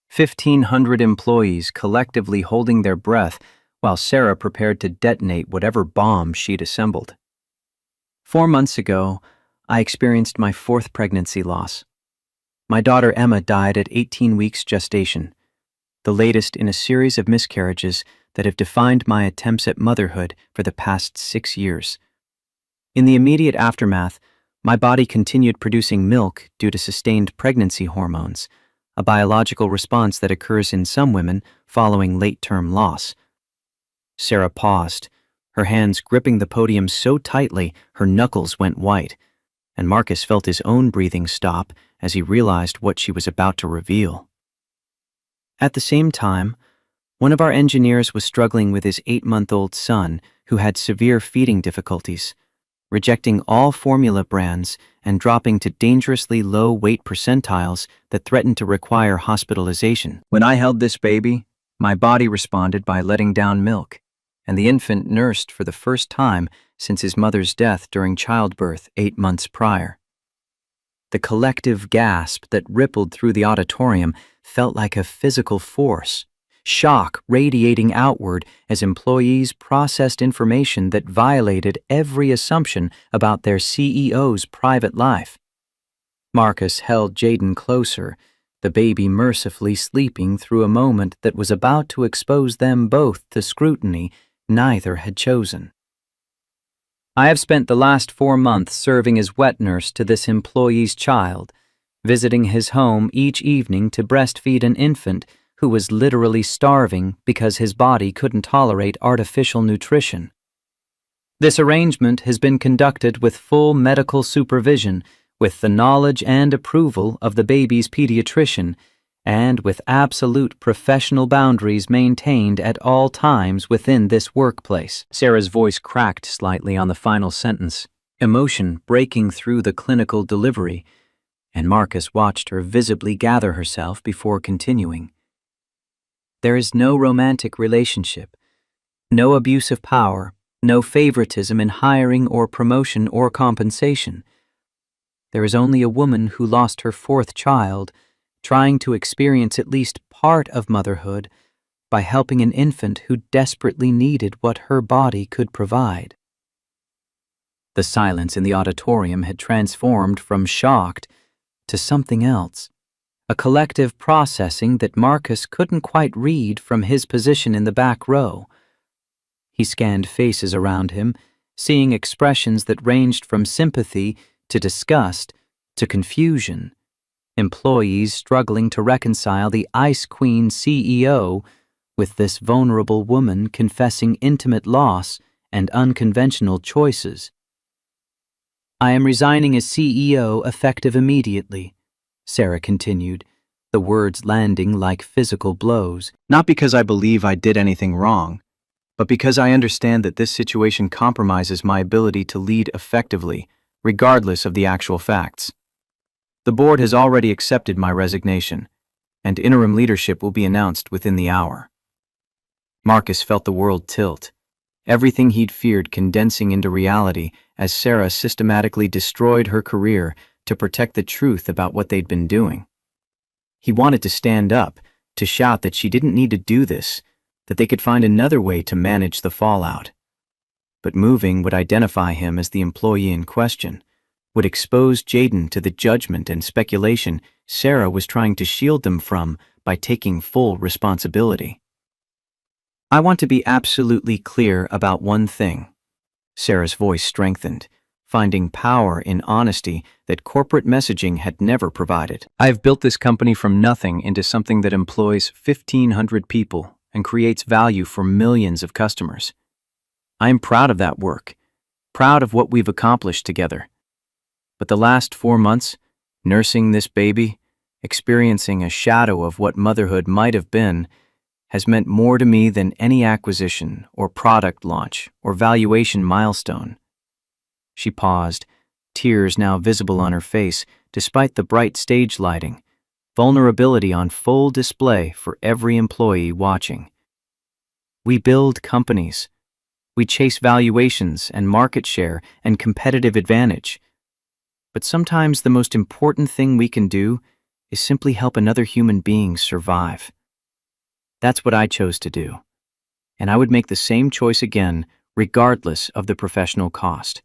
1,500 employees collectively holding their breath while Sarah prepared to detonate whatever bomb she'd assembled. 4 months ago, I experienced my 4th pregnancy loss. My daughter Emma died at 18 weeks gestation, the latest in a series of miscarriages that have defined my attempts at motherhood for the past 6 years. In the immediate aftermath, my body continued producing milk due to sustained pregnancy hormones, a biological response that occurs in some women following late-term loss. Sarah paused, her hands gripping the podium so tightly her knuckles went white, and Marcus felt his own breathing stop as he realized what she was about to reveal. At the same time, one of our engineers was struggling with his 8-month-old son who had severe feeding difficulties, rejecting all formula brands and dropping to dangerously low weight percentiles that threatened to require hospitalization. When I held this baby, my body responded by letting down milk, and the infant nursed for the first time since his mother's death during childbirth 8 months prior. The collective gasp that rippled through the auditorium felt like a physical force, shock radiating outward as employees processed information that violated every assumption about their CEO's private life. Marcus held Jaden closer, the baby mercifully sleeping through a moment that was about to expose them both to scrutiny neither had chosen. "I have spent the last 4 months serving as wet nurse to this employee's child, visiting his home each evening to breastfeed an infant who was literally starving because his body couldn't tolerate artificial nutrition. This arrangement has been conducted with full medical supervision, with the knowledge and approval of the baby's pediatrician, and with absolute professional boundaries maintained at all times within this workplace." Sarah's voice cracked slightly on the final sentence, emotion breaking through the clinical delivery, and Marcus watched her visibly gather herself before continuing. "There is no romantic relationship, no abuse of power, no favoritism in hiring or promotion or compensation. There is only a woman who lost her 4th child, trying to experience at least part of motherhood by helping an infant who desperately needed what her body could provide." The silence in the auditorium had transformed from shocked to something else, a collective processing that Marcus couldn't quite read from his position in the back row. He scanned faces around him, seeing expressions that ranged from sympathy to disgust to confusion. Employees struggling to reconcile the Ice Queen CEO with this vulnerable woman confessing intimate loss and unconventional choices. "I am resigning as CEO effective immediately," Sarah continued, the words landing like physical blows. "Not because I believe I did anything wrong, but because I understand that this situation compromises my ability to lead effectively, regardless of the actual facts. The board has already accepted my resignation, and interim leadership will be announced within the hour." Marcus felt the world tilt. everything he'd feared condensing into reality as Sarah systematically destroyed her career to protect the truth about what they'd been doing. He wanted to stand up, to shout that she didn't need to do this, that they could find another way to manage the fallout. But moving would identify him as the employee in question, would expose Jaden to the judgment and speculation Sarah was trying to shield them from by taking full responsibility. I want to be absolutely clear about one thing. Sarah's voice strengthened, finding power in honesty that corporate messaging had never provided. I have built this company from nothing into something that employs 1,500 people and creates value for millions of customers. I am proud of that work, proud of what we've accomplished together. But the last 4 months, nursing this baby, experiencing a shadow of what motherhood might have been, has meant more to me than any acquisition or product launch or valuation milestone. She paused, tears now visible on her face despite the bright stage lighting, vulnerability on full display for every employee watching. We build companies. We chase valuations and market share and competitive advantage. But sometimes the most important thing we can do is simply help another human being survive. That's what I chose to do, and I would make the same choice again, regardless of the professional cost.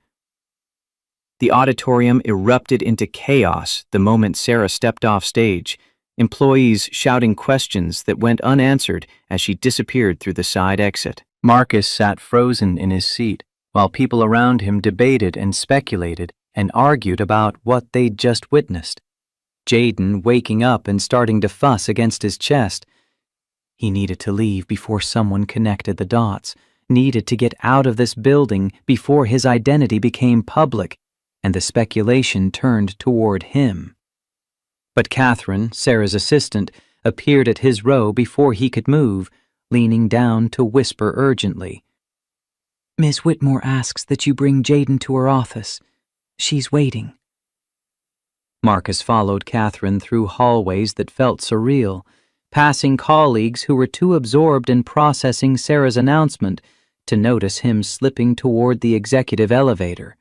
The auditorium erupted into chaos the moment Sarah stepped off stage, employees shouting questions that went unanswered as she disappeared through the side exit. Marcus sat frozen in his seat, while people around him debated and speculated and argued about what they'd just witnessed. Jaden waking up and starting to fuss against his chest. He needed to leave before someone connected the dots, needed to get out of this building before his identity became public, and the speculation turned toward him. But Catherine, Sarah's assistant, appeared at his row before he could move, leaning down to whisper urgently. "Miss Whitmore asks that you bring Jaden to her office. She's waiting." Marcus followed Catherine through hallways that felt surreal, passing colleagues who were too absorbed in processing Sarah's announcement to notice him slipping toward the executive elevator.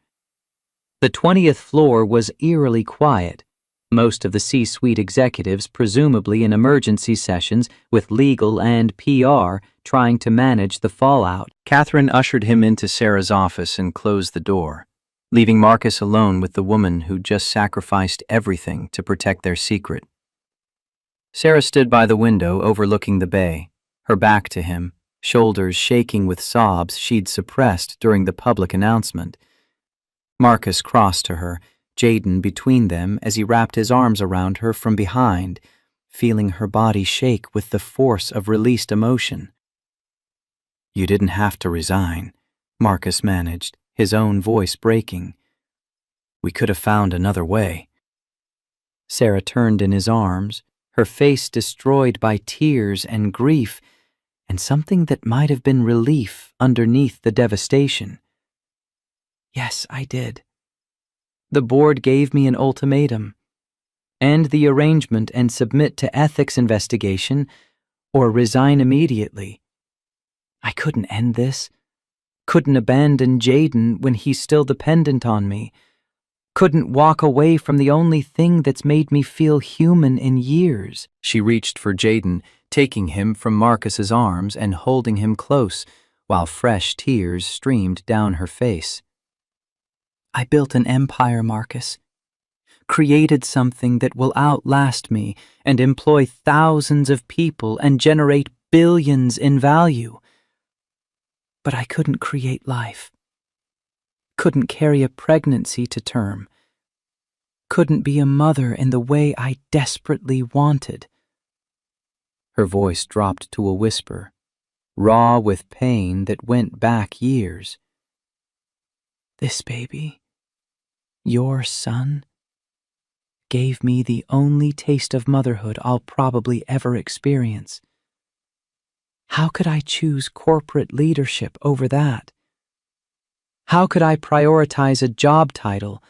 The 20th floor was eerily quiet, most of the C-suite executives presumably in emergency sessions with legal and PR trying to manage the fallout. Catherine ushered him into Sarah's office and closed the door, leaving Marcus alone with the woman who just sacrificed everything to protect their secret. Sarah stood by the window overlooking the bay, her back to him, shoulders shaking with sobs she'd suppressed during the public announcement. Marcus crossed to her, Jaden between them as he wrapped his arms around her from behind, feeling her body shake with the force of released emotion. "You didn't have to resign," Marcus managed, his own voice breaking. "We could have found another way." Sarah turned in his arms, her face destroyed by tears and grief, and something that might have been relief underneath the devastation. "Yes, I did. The board gave me an ultimatum. End the arrangement and submit to ethics investigation, or resign immediately. I couldn't end this. Couldn't abandon Jaden when he's still dependent on me. Couldn't walk away from the only thing that's made me feel human in years." She reached for Jaden, taking him from Marcus's arms and holding him close, while fresh tears streamed down her face. "I built an empire, Marcus. Created something that will outlast me and employ thousands of people and generate billions in value. But I couldn't create life. Couldn't carry a pregnancy to term. Couldn't be a mother in the way I desperately wanted." Her voice dropped to a whisper, raw with pain that went back years. "This baby, your son, gave me the only taste of motherhood I'll probably ever experience. How could I choose corporate leadership over that? How could I prioritize a job title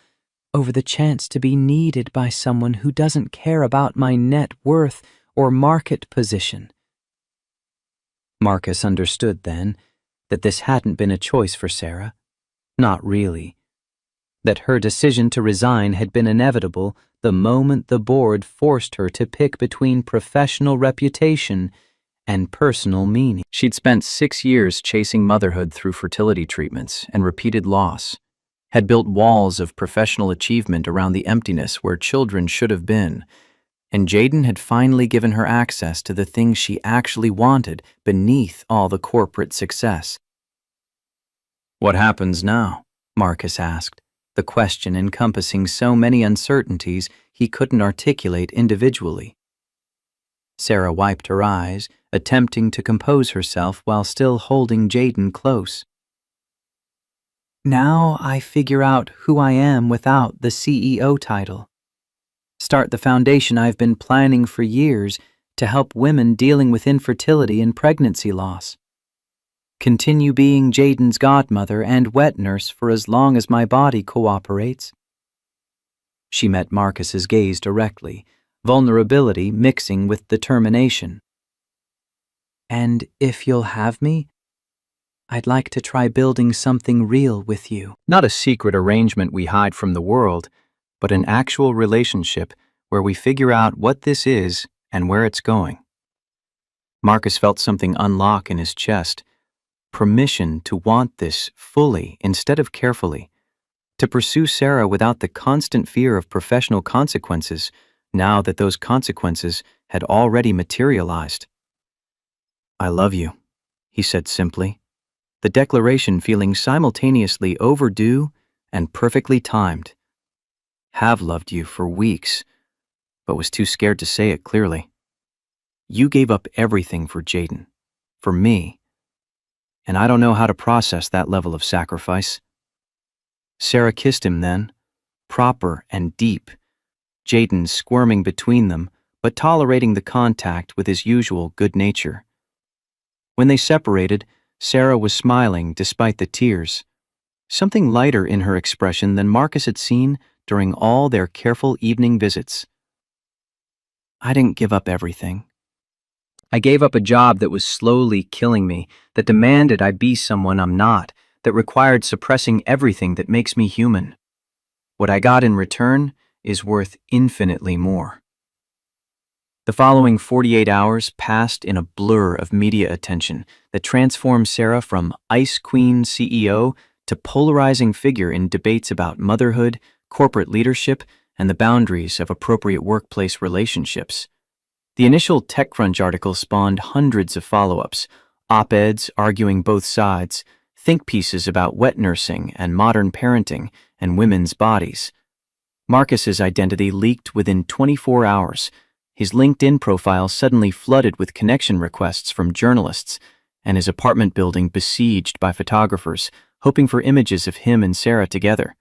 over the chance to be needed by someone who doesn't care about my net worth or market position?" Marcus understood then that this hadn't been a choice for Sarah. Not really. That her decision to resign had been inevitable the moment the board forced her to pick between professional reputation and personal meaning. She'd spent 6 years chasing motherhood through fertility treatments and repeated loss, had built walls of professional achievement around the emptiness where children should have been, and Jaden had finally given her access to the things she actually wanted beneath all the corporate success. "What happens now?" Marcus asked, the question encompassing so many uncertainties he couldn't articulate individually. Sarah wiped her eyes, attempting to compose herself while still holding Jaden close. "Now I figure out who I am without the CEO title. Start the foundation I've been planning for years to help women dealing with infertility and pregnancy loss. Continue being Jaden's godmother and wet nurse for as long as my body cooperates." She met Marcus's gaze directly, vulnerability mixing with determination. "And if you'll have me, I'd like to try building something real with you." Not a secret arrangement we hide from the world, but an actual relationship where we figure out what this is and where it's going. Marcus felt something unlock in his chest. Permission to want this fully instead of carefully, to pursue Sarah without the constant fear of professional consequences now that those consequences had already materialized. "I love you," he said simply, the declaration feeling simultaneously overdue and perfectly timed. "Have loved you for weeks, but was too scared to say it clearly. You gave up everything for Jaden, for me, and I don't know how to process that level of sacrifice." Sarah kissed him then, proper and deep, Jaden squirming between them, but tolerating the contact with his usual good nature. When they separated, Sarah was smiling despite the tears, something lighter in her expression than Marcus had seen during all their careful evening visits. "I didn't give up everything. I gave up a job that was slowly killing me, that demanded I be someone I'm not, that required suppressing everything that makes me human. What I got in return is worth infinitely more." The following 48 hours passed in a blur of media attention that transformed Sarah from Ice Queen CEO to polarizing figure in debates about motherhood, corporate leadership, and the boundaries of appropriate workplace relationships. The initial TechCrunch article spawned hundreds of follow-ups, op-eds arguing both sides, think pieces about wet nursing and modern parenting and women's bodies. Marcus's identity leaked within 24 hours. His LinkedIn profile suddenly flooded with connection requests from journalists, and his apartment building besieged by photographers, hoping for images of him and Sarah together.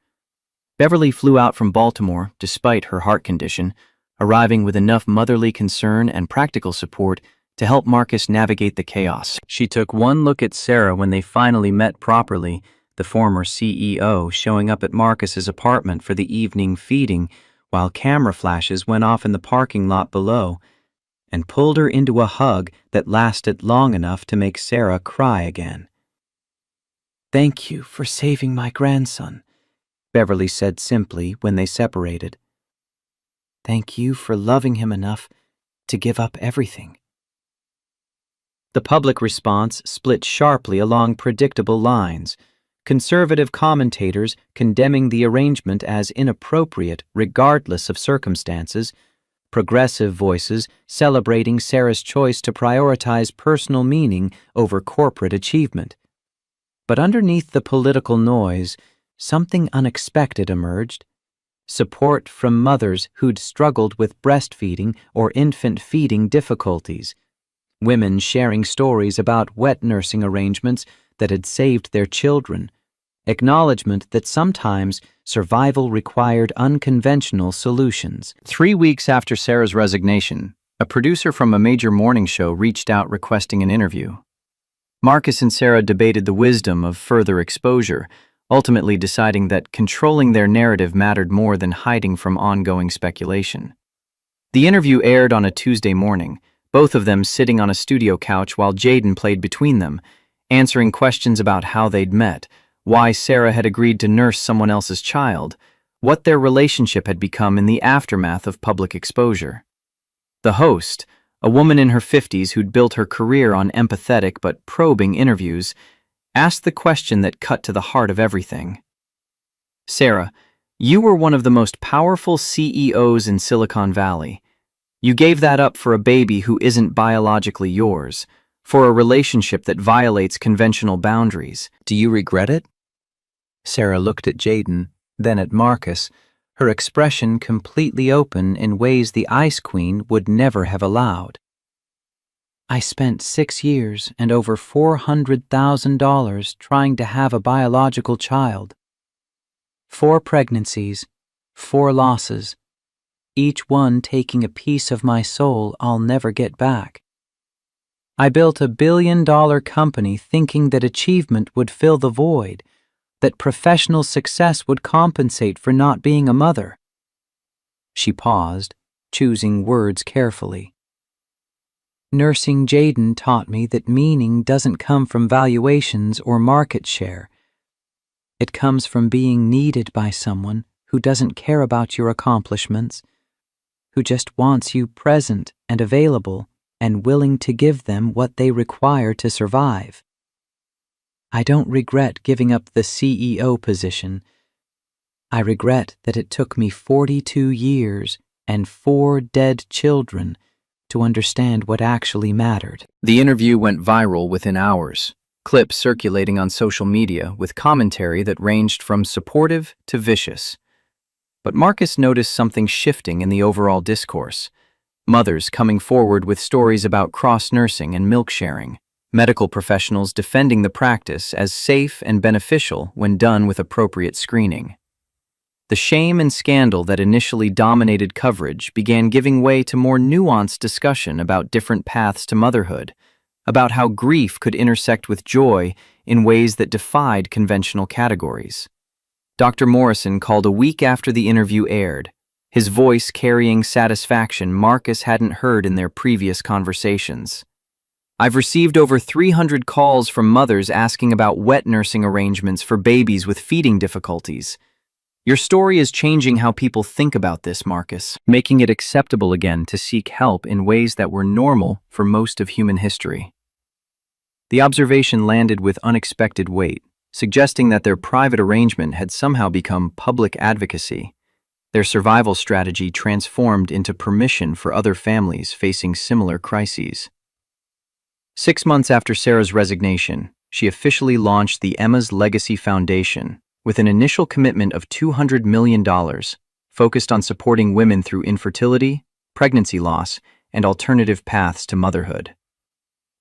Beverly flew out from Baltimore, despite her heart condition, arriving with enough motherly concern and practical support to help Marcus navigate the chaos. She took one look at Sarah when they finally met properly, the former CEO showing up at Marcus's apartment for the evening feeding while camera flashes went off in the parking lot below, and pulled her into a hug that lasted long enough to make Sarah cry again. "Thank you for saving my grandson," Beverly said simply when they separated. "Thank you for loving him enough to give up everything." The public response split sharply along predictable lines, conservative commentators condemning the arrangement as inappropriate regardless of circumstances, progressive voices celebrating Sarah's choice to prioritize personal meaning over corporate achievement. But underneath the political noise, something unexpected emerged. Support from mothers who'd struggled with breastfeeding or infant feeding difficulties. Women sharing stories about wet nursing arrangements that had saved their children. Acknowledgement that sometimes survival required unconventional solutions. 3 weeks after Sarah's resignation, a producer from a major morning show reached out requesting an interview. Marcus and Sarah debated the wisdom of further exposure, ultimately deciding that controlling their narrative mattered more than hiding from ongoing speculation. The interview aired on a Tuesday morning, both of them sitting on a studio couch while Jaden played between them, answering questions about how they'd met, why Sarah had agreed to nurse someone else's child, what their relationship had become in the aftermath of public exposure. The host, a woman in her 50s who'd built her career on empathetic but probing interviews, asked the question that cut to the heart of everything. Sarah, you were one of the most powerful CEOs in Silicon Valley. You gave that up for a baby who isn't biologically yours, for a relationship that violates conventional boundaries. Do you regret it? Sarah looked at Jaden, then at Marcus, her expression completely open in ways the Ice Queen would never have allowed. I spent 6 years and over $400,000 trying to have a biological child. 4 pregnancies, 4 losses, each one taking a piece of my soul I'll never get back. I built a billion-dollar company thinking that achievement would fill the void, that professional success would compensate for not being a mother. She paused, choosing words carefully. Nursing Jaden taught me that meaning doesn't come from valuations or market share. It comes from being needed by someone who doesn't care about your accomplishments, who just wants you present and available and willing to give them what they require to survive. I don't regret giving up the CEO position. I regret that it took me 42 years and 4 dead children to understand what actually mattered. The interview went viral within hours, clips circulating on social media with commentary that ranged from supportive to vicious. But Marcus noticed something shifting in the overall discourse. Mothers coming forward with stories about cross-nursing and milk sharing. Medical professionals defending the practice as safe and beneficial when done with appropriate screening. The shame and scandal that initially dominated coverage began giving way to more nuanced discussion about different paths to motherhood, about how grief could intersect with joy in ways that defied conventional categories. Dr. Morrison called a week after the interview aired, his voice carrying satisfaction Marcus hadn't heard in their previous conversations. I've received over 300 calls from mothers asking about wet nursing arrangements for babies with feeding difficulties. Your story is changing how people think about this, Marcus, making it acceptable again to seek help in ways that were normal for most of human history. The observation landed with unexpected weight, suggesting that their private arrangement had somehow become public advocacy. Their survival strategy transformed into permission for other families facing similar crises. 6 months after Sarah's resignation, she officially launched the Emma's Legacy Foundation with an initial commitment of $200 million, focused on supporting women through infertility, pregnancy loss, and alternative paths to motherhood.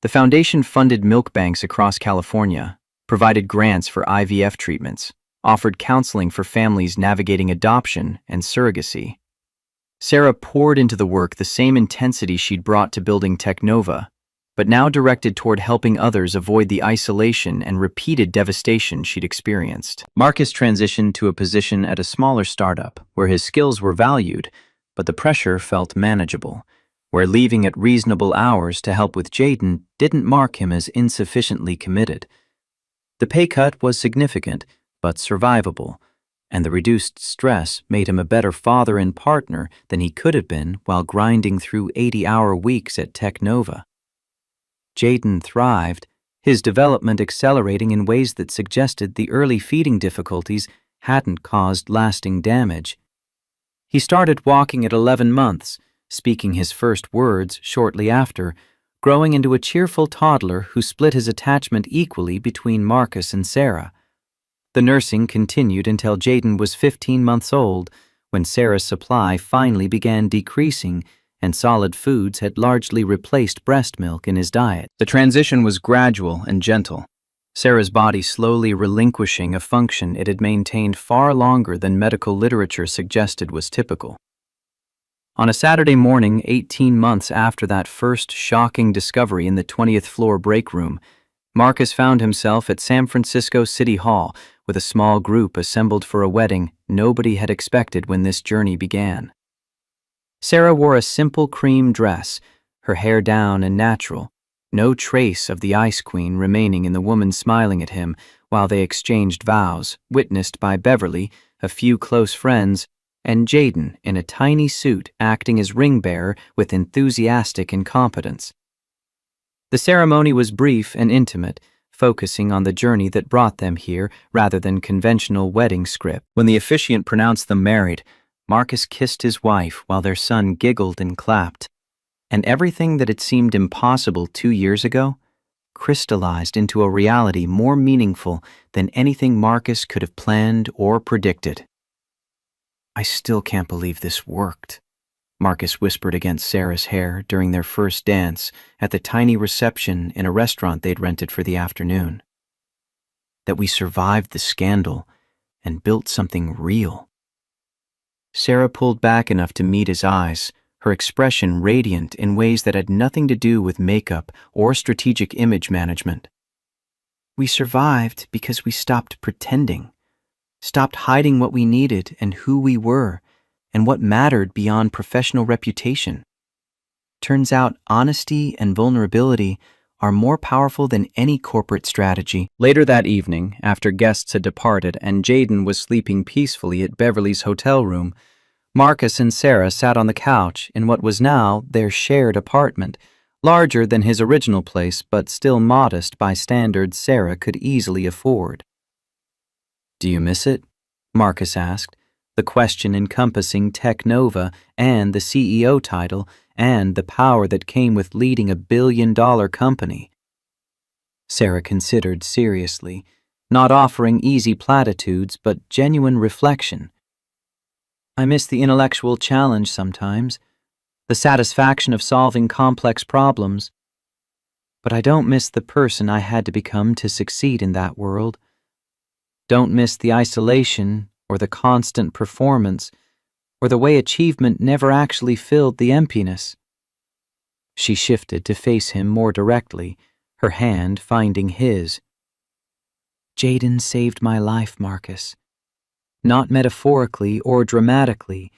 The foundation funded milk banks across California, provided grants for IVF treatments, offered counseling for families navigating adoption and surrogacy. Sarah poured into the work the same intensity she'd brought to building Technova, but now directed toward helping others avoid the isolation and repeated devastation she'd experienced. Marcus transitioned to a position at a smaller startup where his skills were valued, but the pressure felt manageable, where leaving at reasonable hours to help with Jaden didn't mark him as insufficiently committed. The pay cut was significant, but survivable, and the reduced stress made him a better father and partner than he could have been while grinding through 80-hour weeks at Technova. Jaden thrived, his development accelerating in ways that suggested the early feeding difficulties hadn't caused lasting damage. He started walking at 11 months, speaking his first words shortly after, growing into a cheerful toddler who split his attachment equally between Marcus and Sarah. The nursing continued until Jaden was 15 months old, when Sarah's supply finally began decreasing and solid foods had largely replaced breast milk in his diet. The transition was gradual and gentle, Sarah's body slowly relinquishing a function it had maintained far longer than medical literature suggested was typical. On a Saturday morning, 18 months after that first shocking discovery in the 20th floor break room, Marcus found himself at San Francisco City Hall with a small group assembled for a wedding nobody had expected when this journey began. Sarah wore a simple cream dress, her hair down and natural, no trace of the Ice Queen remaining in the woman smiling at him while they exchanged vows, witnessed by Beverly, a few close friends, and Jaden in a tiny suit acting as ring bearer with enthusiastic incompetence. The ceremony was brief and intimate, focusing on the journey that brought them here rather than conventional wedding script. When the officiant pronounced them married, Marcus kissed his wife while their son giggled and clapped. And everything that had seemed impossible 2 years ago crystallized into a reality more meaningful than anything Marcus could have planned or predicted. "I still can't believe this worked," Marcus whispered against Sarah's hair during their first dance at the tiny reception in a restaurant they'd rented for the afternoon. "That we survived the scandal and built something real." Sarah pulled back enough to meet his eyes, her expression radiant in ways that had nothing to do with makeup or strategic image management. "We survived because we stopped pretending, stopped hiding what we needed and who we were, and what mattered beyond professional reputation. Turns out honesty and vulnerability are more powerful than any corporate strategy." Later that evening, after guests had departed and Jaden was sleeping peacefully at Beverly's hotel room, Marcus and Sarah sat on the couch in what was now their shared apartment, larger than his original place but still modest by standards Sarah could easily afford. "Do you miss it?" Marcus asked, the question encompassing Tech Nova and the CEO title and the power that came with leading a billion-dollar company. Sarah considered seriously, not offering easy platitudes but genuine reflection. "I miss the intellectual challenge sometimes, the satisfaction of solving complex problems. But I don't miss the person I had to become to succeed in that world. Don't miss the isolation or the constant performance or the way achievement never actually filled the emptiness." She shifted to face him more directly, her hand finding his. "Jaden saved my life, Marcus. Not metaphorically or dramatically,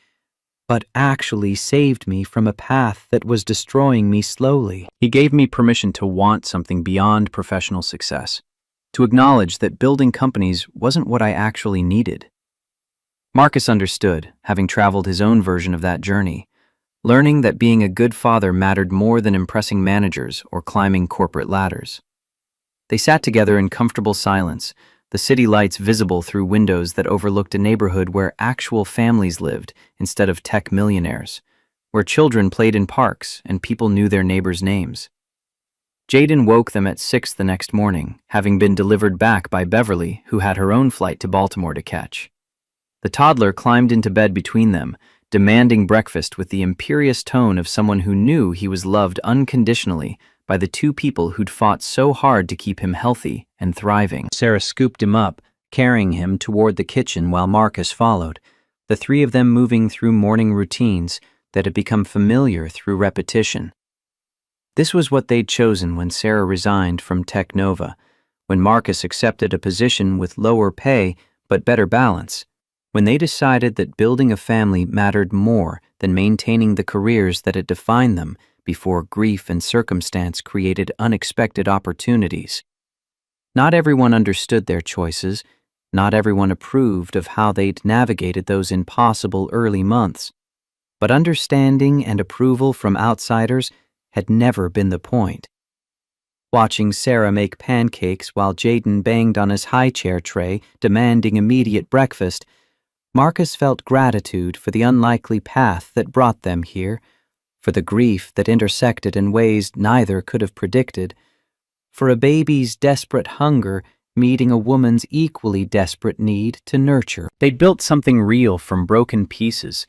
but actually saved me from a path that was destroying me slowly. He gave me permission to want something beyond professional success, to acknowledge that building companies wasn't what I actually needed." Marcus understood, having traveled his own version of that journey, learning that being a good father mattered more than impressing managers or climbing corporate ladders. They sat together in comfortable silence, the city lights visible through windows that overlooked a neighborhood where actual families lived instead of tech millionaires, where children played in parks and people knew their neighbors' names. Jaden woke them at 6 the next morning, having been delivered back by Beverly, who had her own flight to Baltimore to catch. The toddler climbed into bed between them, demanding breakfast with the imperious tone of someone who knew he was loved unconditionally by the two people who'd fought so hard to keep him healthy and thriving. Sarah scooped him up, carrying him toward the kitchen while Marcus followed, the three of them moving through morning routines that had become familiar through repetition. This was what they'd chosen when Sarah resigned from Tech Nova, when Marcus accepted a position with lower pay but better balance, when they decided that building a family mattered more than maintaining the careers that had defined them before grief and circumstance created unexpected opportunities. Not everyone understood their choices, not everyone approved of how they'd navigated those impossible early months, but understanding and approval from outsiders had never been the point. Watching Sarah make pancakes while Jaden banged on his high chair tray, demanding immediate breakfast, Marcus felt gratitude for the unlikely path that brought them here, for the grief that intersected in ways neither could have predicted, for a baby's desperate hunger meeting a woman's equally desperate need to nurture. They'd built something real from broken pieces,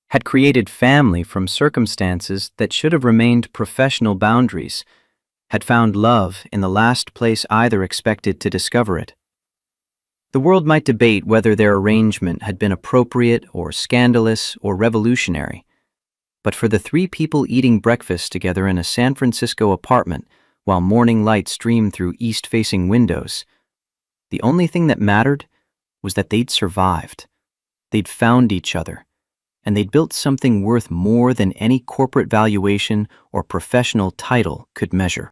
had created family from circumstances that should have remained professional boundaries, had found love in the last place either expected to discover it. The world might debate whether their arrangement had been appropriate or scandalous or revolutionary, but for the three people eating breakfast together in a San Francisco apartment while morning light streamed through east-facing windows, the only thing that mattered was that they'd survived. They'd found each other, and they'd built something worth more than any corporate valuation or professional title could measure.